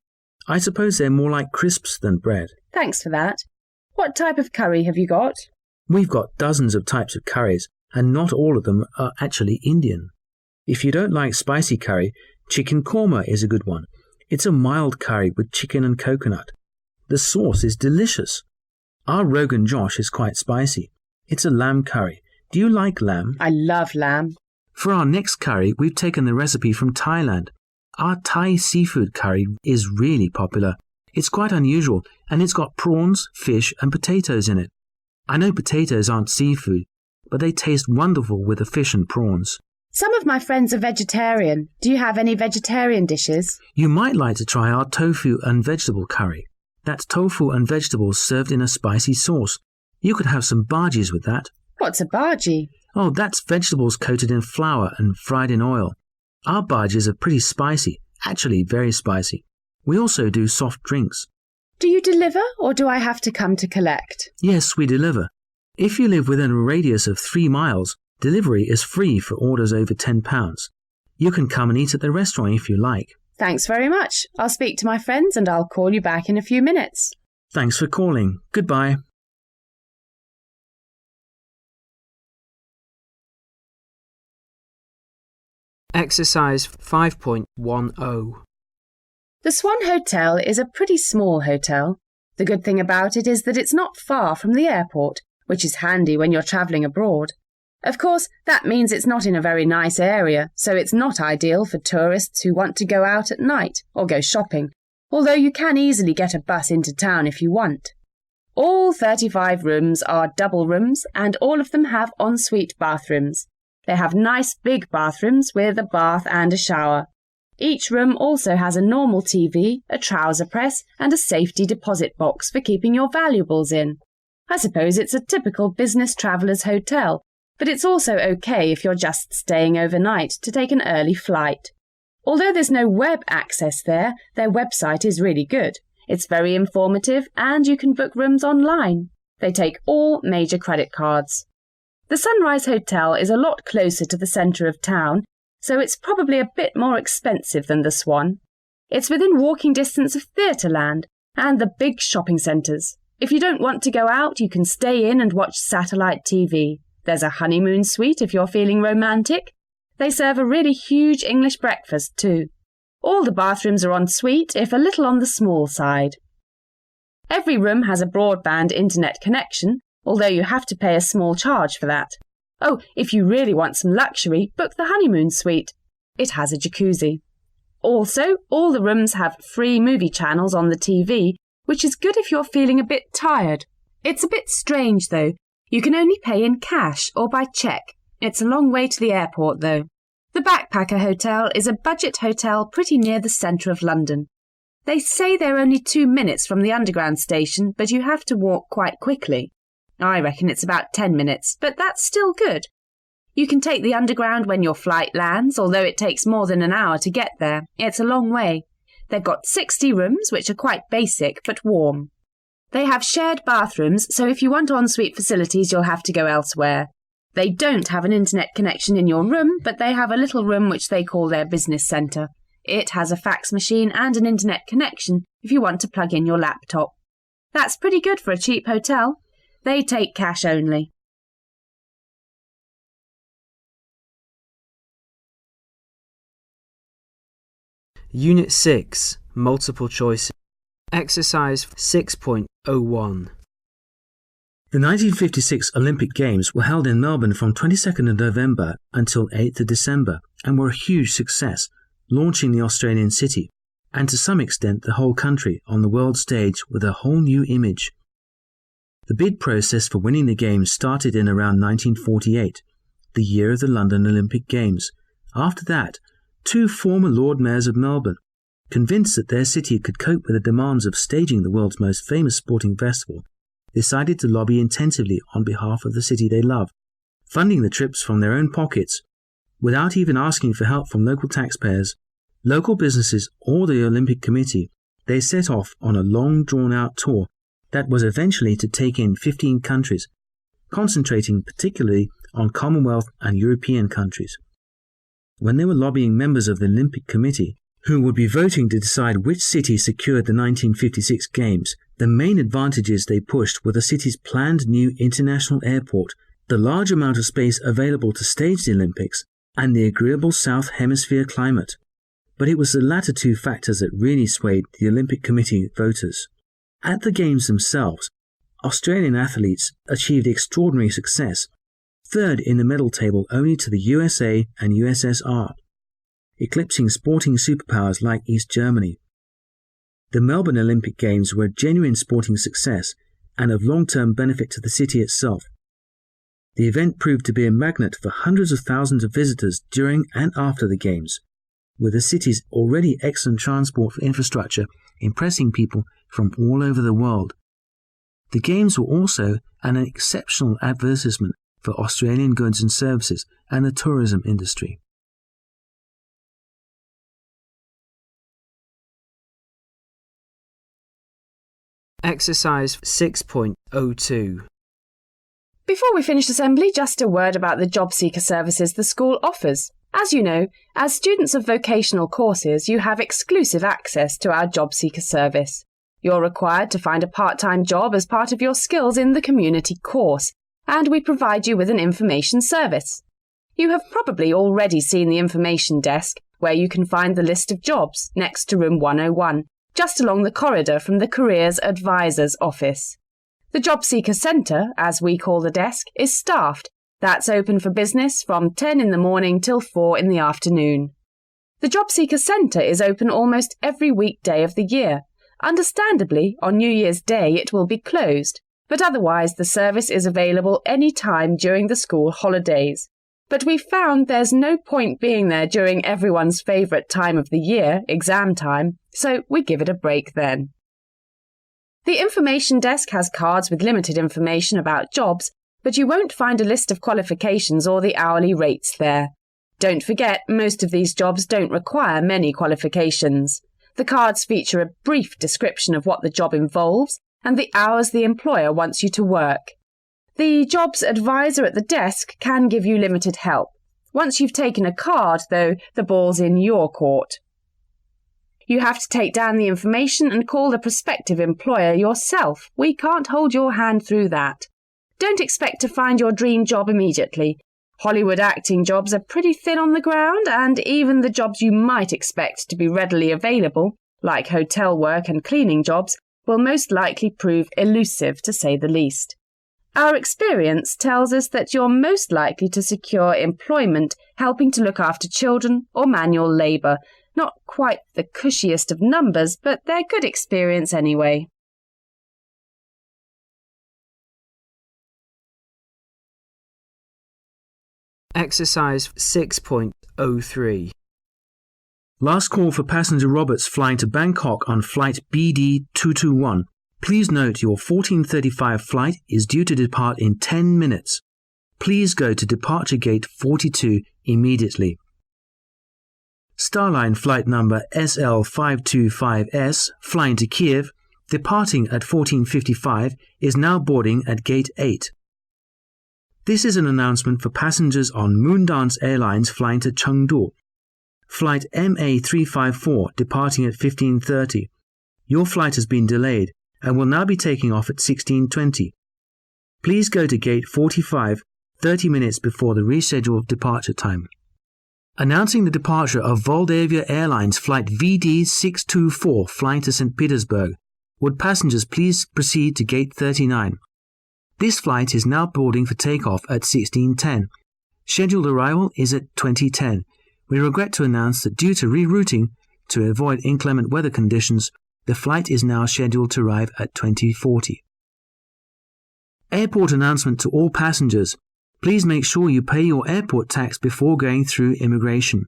I suppose they're more like crisps than bread. Thanks for that. What type of curry have you got? We've got dozens of types of curries, and not all of them are actually Indian. If you don't like spicy curry, chicken korma is a good one. It's a mild curry with chicken and coconut. The sauce is delicious. Our Rogan Josh is quite spicy. It's a lamb curry. Do you like lamb? I love lamb. For our next curry, we've taken the recipe from Thailand. Our Thai seafood curry is really popular. It's quite unusual, and it's got prawns, fish, and potatoes in it. I know potatoes aren't seafood, but they taste wonderful with the fish and prawns. Some of my friends are vegetarian. Do you have any vegetarian dishes? You might like to try our tofu and vegetable curry. That's tofu and vegetables served in a spicy sauce. You could have some bhajis with that. What's a bhaji? Oh, that's vegetables coated in flour and fried in oil. Our bhajis are pretty spicy, actually very spicy. We also do soft drinks. Do you deliver, or do I have to come to collect? Yes, we deliver. If you live within a radius of 3 miles, delivery is free for orders over £10. You can come and eat at the restaurant if you like. Thanks very much. I'll speak to my friends and I'll call you back in a few minutes. Thanks for calling. Goodbye. Exercise 5.10. The Swan Hotel is a pretty small hotel. The good thing about it is that it's not far from the airport, which is handy when you're travelling abroad. Of course, that means it's not in a very nice area, so it's not ideal for tourists who want to go out at night or go shopping, although you can easily get a bus into town if you want. All 35 rooms are double rooms, and all of them have ensuite bathrooms. They have nice big bathrooms with a bath and a shower. Each room also has a normal TV, a trouser press, and a safety deposit box for keeping your valuables in. I suppose it's a typical business traveller's hotel, but it's also okay if you're just staying overnight to take an early flight. Although there's no web access there, their website is really good. It's very informative and you can book rooms online. They take all major credit cards. The Sunrise Hotel is a lot closer to the centre of town, so it's probably a bit more expensive than the Swan. It's within walking distance of Theatreland and the big shopping centres. If you don't want to go out, you can stay in and watch satellite TV. There's a honeymoon suite if you're feeling romantic. They serve a really huge English breakfast too. All the bathrooms are en suite, if a little on the small side. Every room has a broadband internet connection, although you have to pay a small charge for that. Oh, if you really want some luxury, book the honeymoon suite. It has a jacuzzi. Also, all the rooms have free movie channels on the TV, which is good if you're feeling a bit tired. It's a bit strange, though. You can only pay in cash or by cheque. It's a long way to the airport, though. The Backpacker Hotel is a budget hotel pretty near the centre of London. They say they're only 2 minutes from the underground station, but you have to walk quite quickly. I reckon it's about 10 minutes, but that's still good. You can take the underground when your flight lands, although it takes more than an hour to get there. It's a long way. They've got 60 rooms, which are quite basic but warm. They have shared bathrooms, so if you want ensuite facilities, you'll have to go elsewhere. They don't have an internet connection in your room, but they have a little room which they call their business centre. It has a fax machine and an internet connection if you want to plug in your laptop. That's pretty good for a cheap hotel. They take cash only. Unit 6, Multiple Choice. Exercise 6.01. The 1956 Olympic Games were held in Melbourne from 22nd of November until 8th of December and were a huge success, launching the Australian city, and to some extent the whole country, on the world stage with a whole new image. The bid process for winning the Games started in around 1948, the year of the London Olympic Games. After that, 2 former Lord Mayors of Melbourne, convinced that their city could cope with the demands of staging the world's most famous sporting festival, decided to lobby intensively on behalf of the city they love, funding the trips from their own pockets, without even asking for help from local taxpayers, local businesses or the Olympic Committee. They set off on a long drawn-out tour that was eventually to take in 15 countries, concentrating particularly on Commonwealth and European countries. When they were lobbying members of the Olympic Committee, who would be voting to decide which city secured the 1956 Games, the main advantages they pushed were the city's planned new international airport, the large amount of space available to stage the Olympics, and the agreeable South Hemisphere climate. But it was the latter 2 factors that really swayed the Olympic Committee voters. At the Games themselves, Australian athletes achieved extraordinary success, 3rd in the medal table only to the USA and USSR, eclipsing sporting superpowers like East Germany. The Melbourne Olympic Games were a genuine sporting success and of long-term benefit to the city itself. The event proved to be a magnet for hundreds of thousands of visitors during and after the Games, with the city's already excellent transport infrastructure impressing people from all over the world. The Games were also an exceptional advertisement for Australian goods and services and the tourism industry. Exercise 6.02. Before we finish assembly, just a word about the job seeker services the school offers. As you know, as students of vocational courses, you have exclusive access to our job seeker service. You're required to find a part-time job as part of your skills in the community course, and we provide you with an information service. You have probably already seen the information desk, where you can find the list of jobs next to room 101, just along the corridor from the Careers Advisors office. The Job Seeker Centre, as we call the desk, is staffed. That's open for business from 10 in the morning till 4 in the afternoon. The Job Seeker Centre is open almost every weekday of the year. Understandably, on New Year's Day it will be closed, but otherwise the service is available any time during the school holidays. But we found there's no point being there during everyone's favourite time of the year, exam time, so we give it a break then. The information desk has cards with limited information about jobs, but you won't find a list of qualifications or the hourly rates there. Don't forget, most of these jobs don't require many qualifications. The cards feature a brief description of what the job involves and the hours the employer wants you to work. The jobs advisor at the desk can give you limited help. Once you've taken a card, though, the ball's in your court. You have to take down the information and call the prospective employer yourself. We can't hold your hand through that. Don't expect to find your dream job immediately. Hollywood acting jobs are pretty thin on the ground, and even the jobs you might expect to be readily available, like hotel work and cleaning jobs, will most likely prove elusive, to say the least. Our experience tells us that you're most likely to secure employment helping to look after children or manual labour. Not quite the cushiest of numbers, but they're good experience anyway. Exercise 6.03. Last call for passenger Roberts flying to Bangkok on flight BD221. Please note your 14:35 flight is due to depart in 10 minutes. please go to departure gate 42 immediately. Starline flight number SL525S, flying to Kiev, departing at 14:55, is now boarding at gate 8. This is an announcement for passengers on Moondance Airlines flying to Chengdu. Flight MA354 departing at 15:30. Your flight has been delayed and will now be taking off at 16:20. Please go to gate 45 30 minutes before the rescheduled departure time. Announcing the departure of Moldavia Airlines flight VD624 flying to St. Petersburg. Would passengers please proceed to gate 39. This flight is now boarding for takeoff at 16:10. Scheduled arrival is at 20:10. We regret to announce that due to rerouting to avoid inclement weather conditions, the flight is now scheduled to arrive at 20:40. Airport announcement to all passengers. Please make sure you pay your airport tax before going through immigration.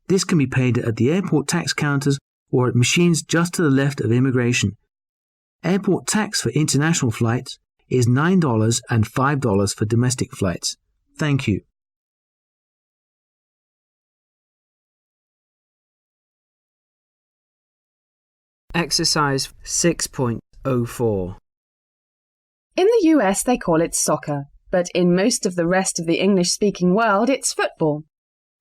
This can be paid at the airport tax counters or at machines just to the left of immigration. Airport tax for international flights is $9 and $5 for domestic flights. Thank you. Exercise 6.04. In the US, they call it soccer, but in most of the rest of the English-speaking world, it's football.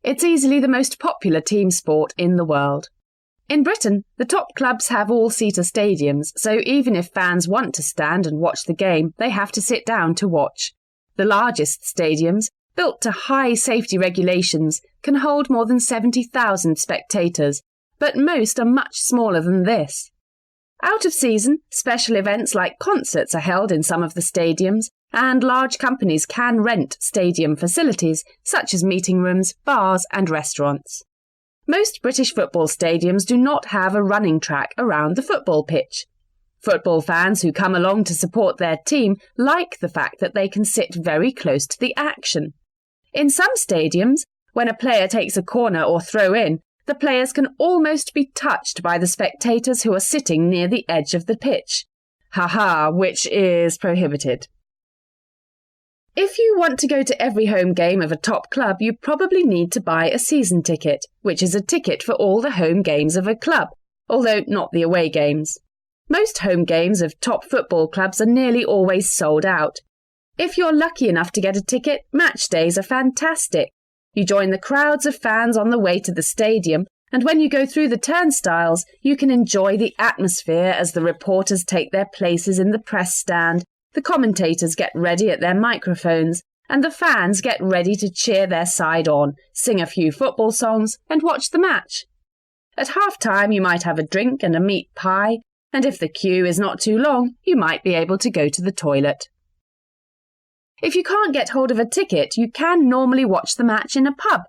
It's easily the most popular team sport in the world. In Britain, the top clubs have all-seater stadiums, so even if fans want to stand and watch the game, they have to sit down to watch. The largest stadiums, built to high safety regulations, can hold more than 70,000 spectators, but most are much smaller than this. Out of season, special events like concerts are held in some of the stadiums, and large companies can rent stadium facilities, such as meeting rooms, bars and restaurants. Most British football stadiums do not have a running track around the football pitch. Football fans who come along to support their team like the fact that they can sit very close to the action. In some stadiums, when a player takes a corner or throw-in, the players can almost be touched by the spectators who are sitting near the edge of the pitch. Which is prohibited. If you want to go to every home game of a top club, you probably need to buy a season ticket, which is a ticket for all the home games of a club, although not the away games. Most home games of top football clubs are nearly always sold out. If you're lucky enough to get a ticket, match days are fantastic. You join the crowds of fans on the way to the stadium, and when you go through the turnstiles, you can enjoy the atmosphere as the reporters take their places in the press stand, the commentators get ready at their microphones, and the fans get ready to cheer their side on, sing a few football songs, and watch the match. At half-time, you might have a drink and a meat pie, and if the queue is not too long, you might be able to go to the toilet. If you can't get hold of a ticket, you can normally watch the match in a pub.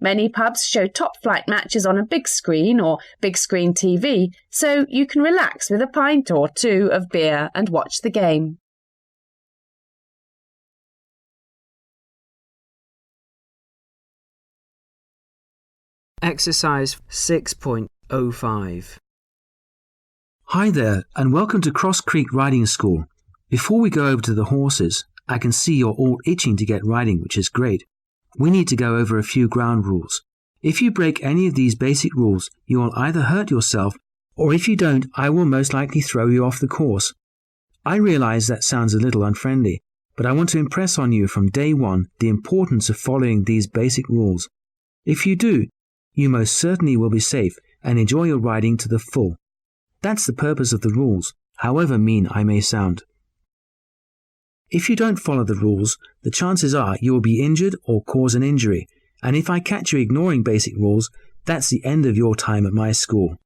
Many pubs show top-flight matches on a big screen or big-screen TV, so you can relax with a pint or two of beer and watch the game. Exercise 6.05. Hi there, and welcome to Cross Creek Riding School. Before we go over to the horses, I can see you're all itching to get riding, which is great. We need to go over a few ground rules. If you break any of these basic rules, you will either hurt yourself, or if you don't, I will most likely throw you off the course. I realize that sounds a little unfriendly, but I want to impress on you from day one the importance of following these basic rules. If you do, you most certainly will be safe and enjoy your riding to the full. That's the purpose of the rules, however mean I may sound. If you don't follow the rules, the chances are you will be injured or cause an injury, and if I catch you ignoring basic rules, that's the end of your time at my school.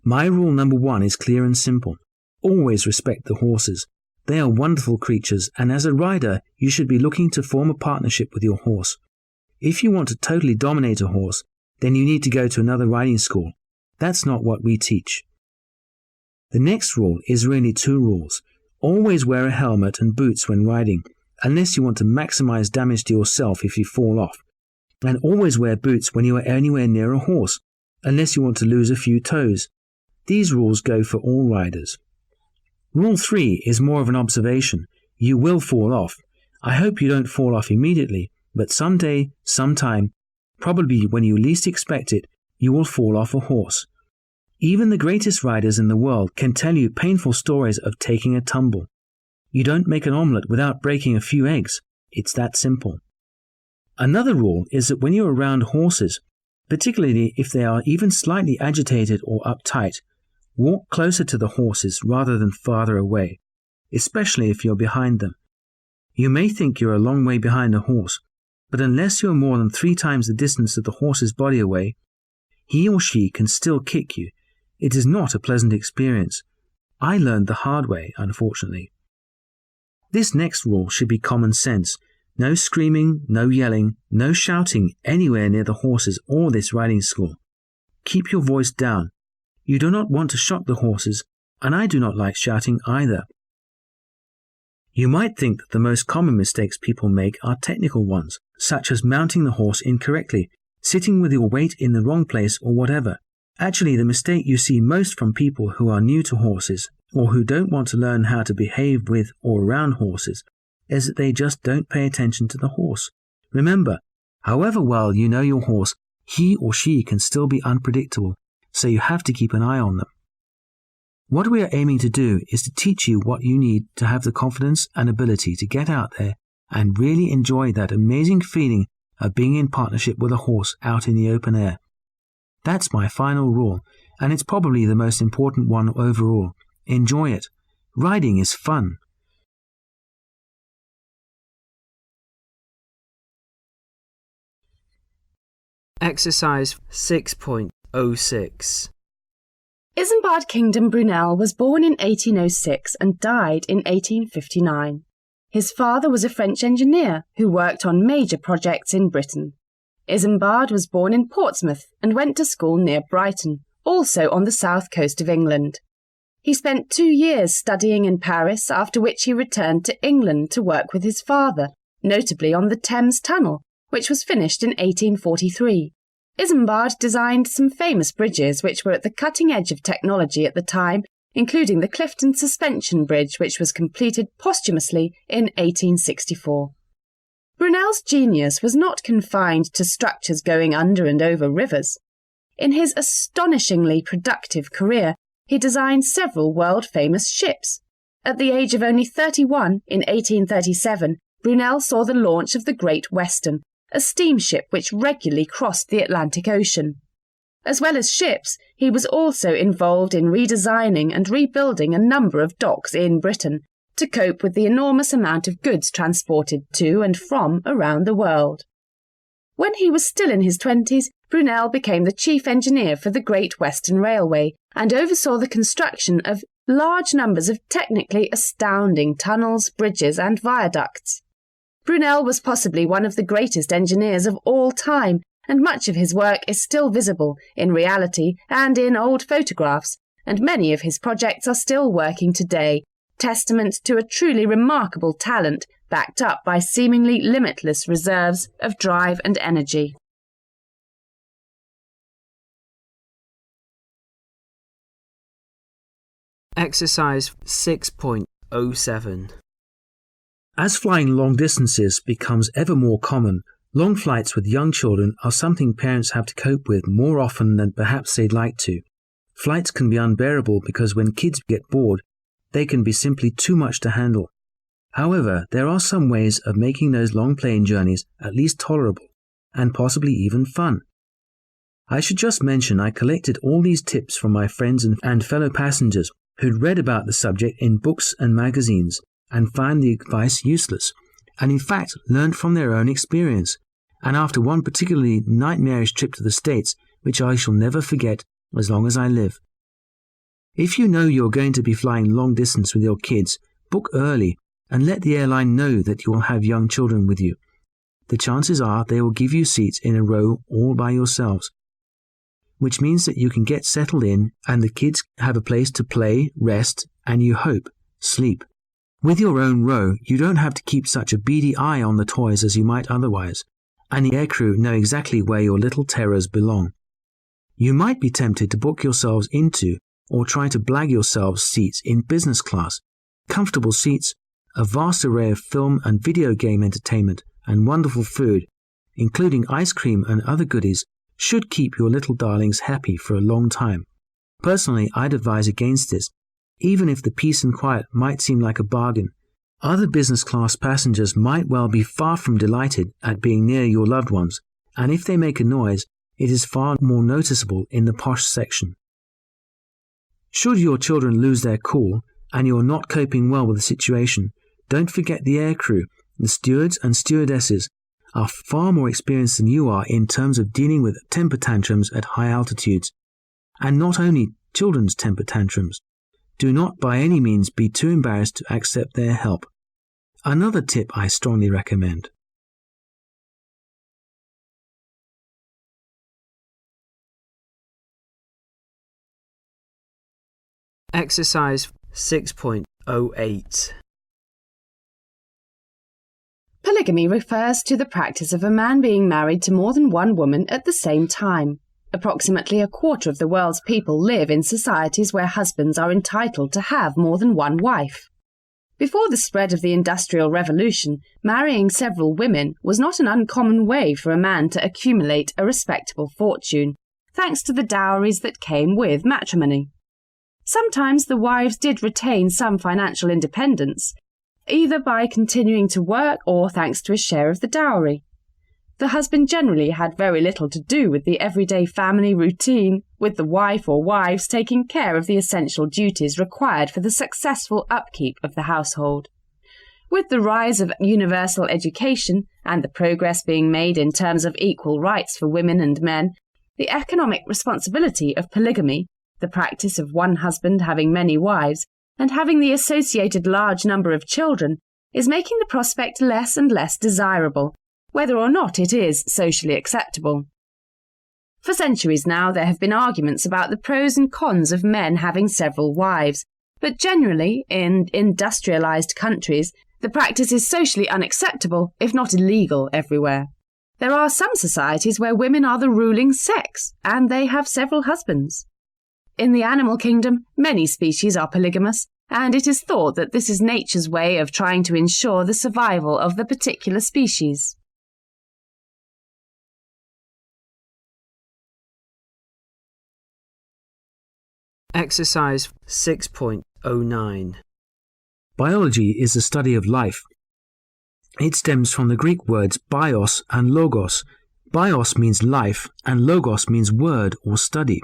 My rule number 1 is clear and simple. Always respect the horses. They are wonderful creatures, and as a rider, you should be looking to form a partnership with your horse. If you want to totally dominate a horse, then you need to go to another riding school. That's not what we teach. The next rule is really 2 rules. Always wear a helmet and boots when riding, unless you want to maximize damage to yourself if you fall off. And always wear boots when you are anywhere near a horse, unless you want to lose a few toes. These rules go for all riders. Rule 3 is more of an observation. You will fall off. I hope you don't fall off immediately, but someday, sometime, probably when you least expect it, you will fall off a horse. Even the greatest riders in the world can tell you painful stories of taking a tumble. You don't make an omelette without breaking a few eggs. It's that simple. Another rule is that when you're around horses, particularly if they are even slightly agitated or uptight, walk closer to the horses rather than farther away, especially if you're behind them. You may think you're a long way behind a horse, but unless you're more than 3 times the distance of the horse's body away, he or she can still kick you. It is not a pleasant experience. I learned the hard way, unfortunately. This next rule should be common sense. No screaming, no yelling, no shouting anywhere near the horses or this riding school. Keep your voice down. You do not want to shock the horses, and I do not like shouting either. You might think that the most common mistakes people make are technical ones, such as mounting the horse incorrectly, sitting with your weight in the wrong place, or whatever. Actually, the mistake you see most from people who are new to horses, or who don't want to learn how to behave with or around horses, is that they just don't pay attention to the horse. Remember, however well you know your horse, he or she can still be unpredictable, so you have to keep an eye on them. What we are aiming to do is to teach you what you need to have the confidence and ability to get out there and really enjoy that amazing feeling of being in partnership with a horse out in the open air. That's my final rule, and it's probably the most important one overall. Enjoy it. Riding is fun. Exercise 6.06. Isambard Kingdom Brunel was born in 1806 and died in 1859. His father was a French engineer who worked on major projects in Britain. Isambard was born in Portsmouth and went to school near Brighton, also on the south coast of England. He spent 2 years studying in Paris, after which he returned to England to work with his father, notably on the Thames Tunnel, which was finished in 1843. Isambard designed some famous bridges which were at the cutting edge of technology at the time, including the Clifton Suspension Bridge, which was completed posthumously in 1864. Brunel's genius was not confined to structures going under and over rivers. In his astonishingly productive career, he designed several world-famous ships. At the age of only 31, in 1837, Brunel saw the launch of the Great Western, a steamship which regularly crossed the Atlantic Ocean. As well as ships, he was also involved in redesigning and rebuilding a number of docks in Britain to cope with the enormous amount of goods transported to and from around the world. When he was still in his 20s, Brunel became the chief engineer for the Great Western Railway and oversaw the construction of large numbers of technically astounding tunnels, bridges and viaducts. Brunel was possibly one of the greatest engineers of all time, and much of his work is still visible in reality and in old photographs, and many of his projects are still working today, testament to a truly remarkable talent backed up by seemingly limitless reserves of drive and energy. Exercise 6.07. As flying long distances becomes ever more common, long flights with young children are something parents have to cope with more often than perhaps they'd like to. Flights can be unbearable because when kids get bored, they can be simply too much to handle. However, there are some ways of making those long plane journeys at least tolerable, and possibly even fun. I should just mention I collected all these tips from my friends and fellow passengers who'd read about the subject in books and magazines, and found the advice useless, and in fact learned from their own experience, and after one particularly nightmarish trip to the States, which I shall never forget as long as I live. If you know you're going to be flying long distance with your kids, book early and let the airline know that you will have young children with you. The chances are they will give you seats in a row all by yourselves, which means that you can get settled in and the kids have a place to play, rest, and you hope, sleep. With your own row, you don't have to keep such a beady eye on the toys as you might otherwise, and the aircrew know exactly where your little terrors belong. You might be tempted to book yourselves into or try to blag yourselves seats in business class, comfortable seats, a vast array of film and video game entertainment and wonderful food, including ice cream and other goodies, should keep your little darlings happy for a long time. Personally, I'd advise against this, even if the peace and quiet might seem like a bargain. Other business class passengers might well be far from delighted at being near your loved ones, and if they make a noise, it is far more noticeable in the posh section. Should your children lose their cool, and you're not coping well with the situation, don't forget the aircrew. The stewards and stewardesses are far more experienced than you are in terms of dealing with temper tantrums at high altitudes. And not only children's temper tantrums. Do not by any means be too embarrassed to accept their help. Another tip I strongly recommend. Exercise 6.08. Polygamy refers to the practice of a man being married to more than one woman at the same time. Approximately a quarter of the world's people live in societies where husbands are entitled to have more than one wife. Before the spread of the Industrial Revolution, marrying several women was not an uncommon way for a man to accumulate a respectable fortune, thanks to the dowries that came with matrimony. Sometimes the wives did retain some financial independence, either by continuing to work or thanks to a share of the dowry. The husband generally had very little to do with the everyday family routine, with the wife or wives taking care of the essential duties required for the successful upkeep of the household. With the rise of universal education and the progress being made in terms of equal rights for women and men, the economic responsibility of polygamy, the practice of one husband having many wives, and having the associated large number of children, is making the prospect less and less desirable, whether or not it is socially acceptable. For centuries now there have been arguments about the pros and cons of men having several wives, but generally, in industrialized countries, the practice is socially unacceptable, if not illegal, everywhere. There are some societies where women are the ruling sex, and they have several husbands. In the animal kingdom, many species are polygamous, and it is thought that this is nature's way of trying to ensure the survival of the particular species. Exercise 6.09. Biology is the study of life. It stems from the Greek words bios and logos. Bios means life, and logos means word or study.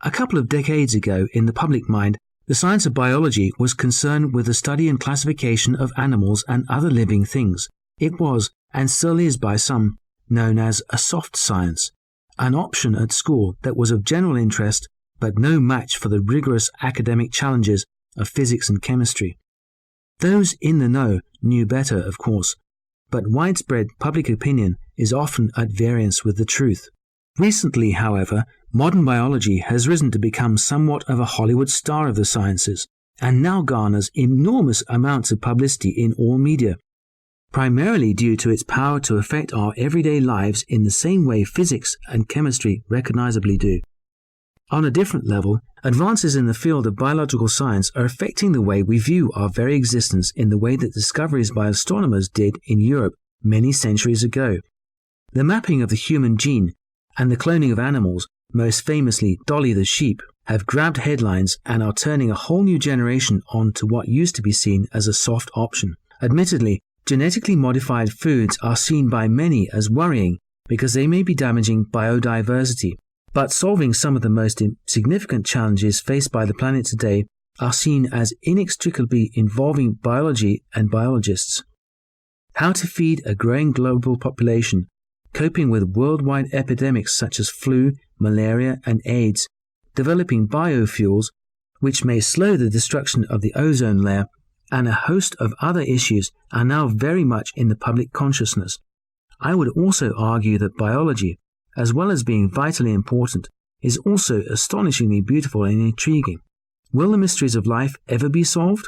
A couple of decades ago, in the public mind, the science of biology was concerned with the study and classification of animals and other living things. It was, and still is by some, known as a soft science, an option at school that was of general interest but no match for the rigorous academic challenges of physics and chemistry. Those in the know knew better, of course, but widespread public opinion is often at variance with the truth. Recently, however, modern biology has risen to become somewhat of a Hollywood star of the sciences, and now garners enormous amounts of publicity in all media, primarily due to its power to affect our everyday lives in the same way physics and chemistry recognizably do. On a different level, advances in the field of biological science are affecting the way we view our very existence in the way that discoveries by astronomers did in Europe many centuries ago. The mapping of the human gene and the cloning of animals, most famously Dolly the sheep, have grabbed headlines and are turning a whole new generation on to what used to be seen as a soft option. Admittedly, genetically modified foods are seen by many as worrying because they may be damaging biodiversity, but solving some of the most significant challenges faced by the planet today are seen as inextricably involving biology and biologists. How to feed a growing global population, coping with worldwide epidemics such as flu, malaria, and AIDS, developing biofuels, which may slow the destruction of the ozone layer, and a host of other issues are now very much in the public consciousness. I would also argue that biology, as well as being vitally important, is also astonishingly beautiful and intriguing. Will the mysteries of life ever be solved?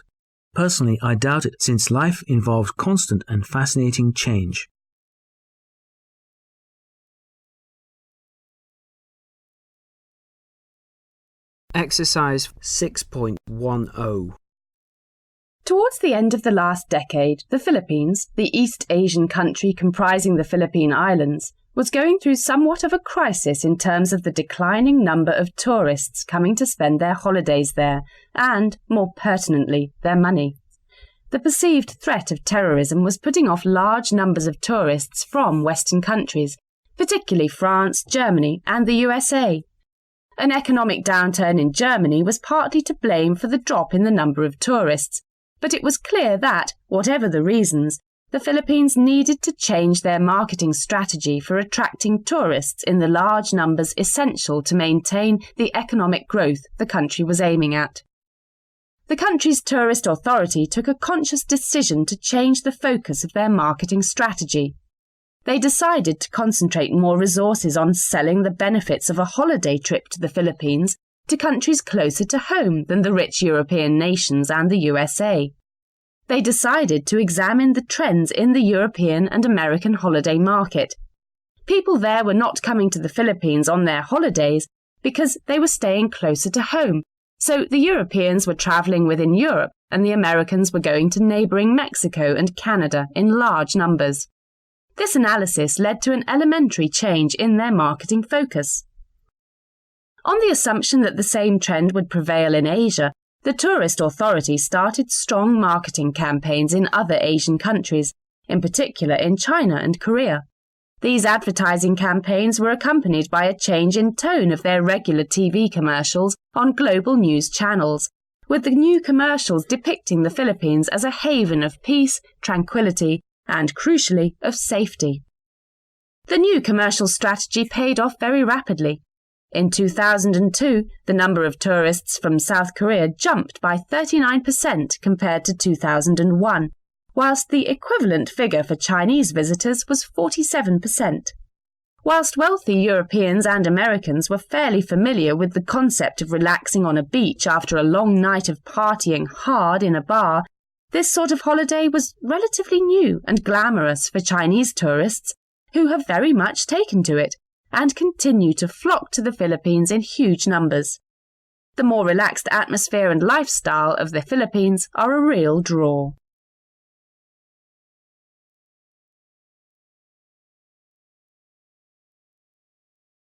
Personally, I doubt it, since life involves constant and fascinating change. Exercise 6.10. Towards the end of the last decade, the Philippines, the East Asian country comprising the Philippine Islands, was going through somewhat of a crisis in terms of the declining number of tourists coming to spend their holidays there and, more pertinently, their money. The perceived threat of terrorism was putting off large numbers of tourists from Western countries, particularly France, Germany, and the USA. An economic downturn in Germany was partly to blame for the drop in the number of tourists, but it was clear that, whatever the reasons, the Philippines needed to change their marketing strategy for attracting tourists in the large numbers essential to maintain the economic growth the country was aiming at. The country's tourist authority took a conscious decision to change the focus of their marketing strategy. They decided to concentrate more resources on selling the benefits of a holiday trip to the Philippines to countries closer to home than the rich European nations and the USA. They decided to examine the trends in the European and American holiday market. People there were not coming to the Philippines on their holidays because they were staying closer to home, so the Europeans were travelling within Europe and the Americans were going to neighbouring Mexico and Canada in large numbers. This analysis led to an elementary change in their marketing focus. On the assumption that the same trend would prevail in Asia, the tourist authority started strong marketing campaigns in other Asian countries, in particular in China and Korea. These advertising campaigns were accompanied by a change in tone of their regular TV commercials on global news channels, with the new commercials depicting the Philippines as a haven of peace, tranquility, and, crucially, of safety. The new commercial strategy paid off very rapidly. In 2002, the number of tourists from South Korea jumped by 39% compared to 2001, whilst the equivalent figure for Chinese visitors was 47%. Whilst wealthy Europeans and Americans were fairly familiar with the concept of relaxing on a beach after a long night of partying hard in a bar, this sort of holiday was relatively new and glamorous for Chinese tourists who have very much taken to it and continue to flock to the Philippines in huge numbers. The more relaxed atmosphere and lifestyle of the Philippines are a real draw.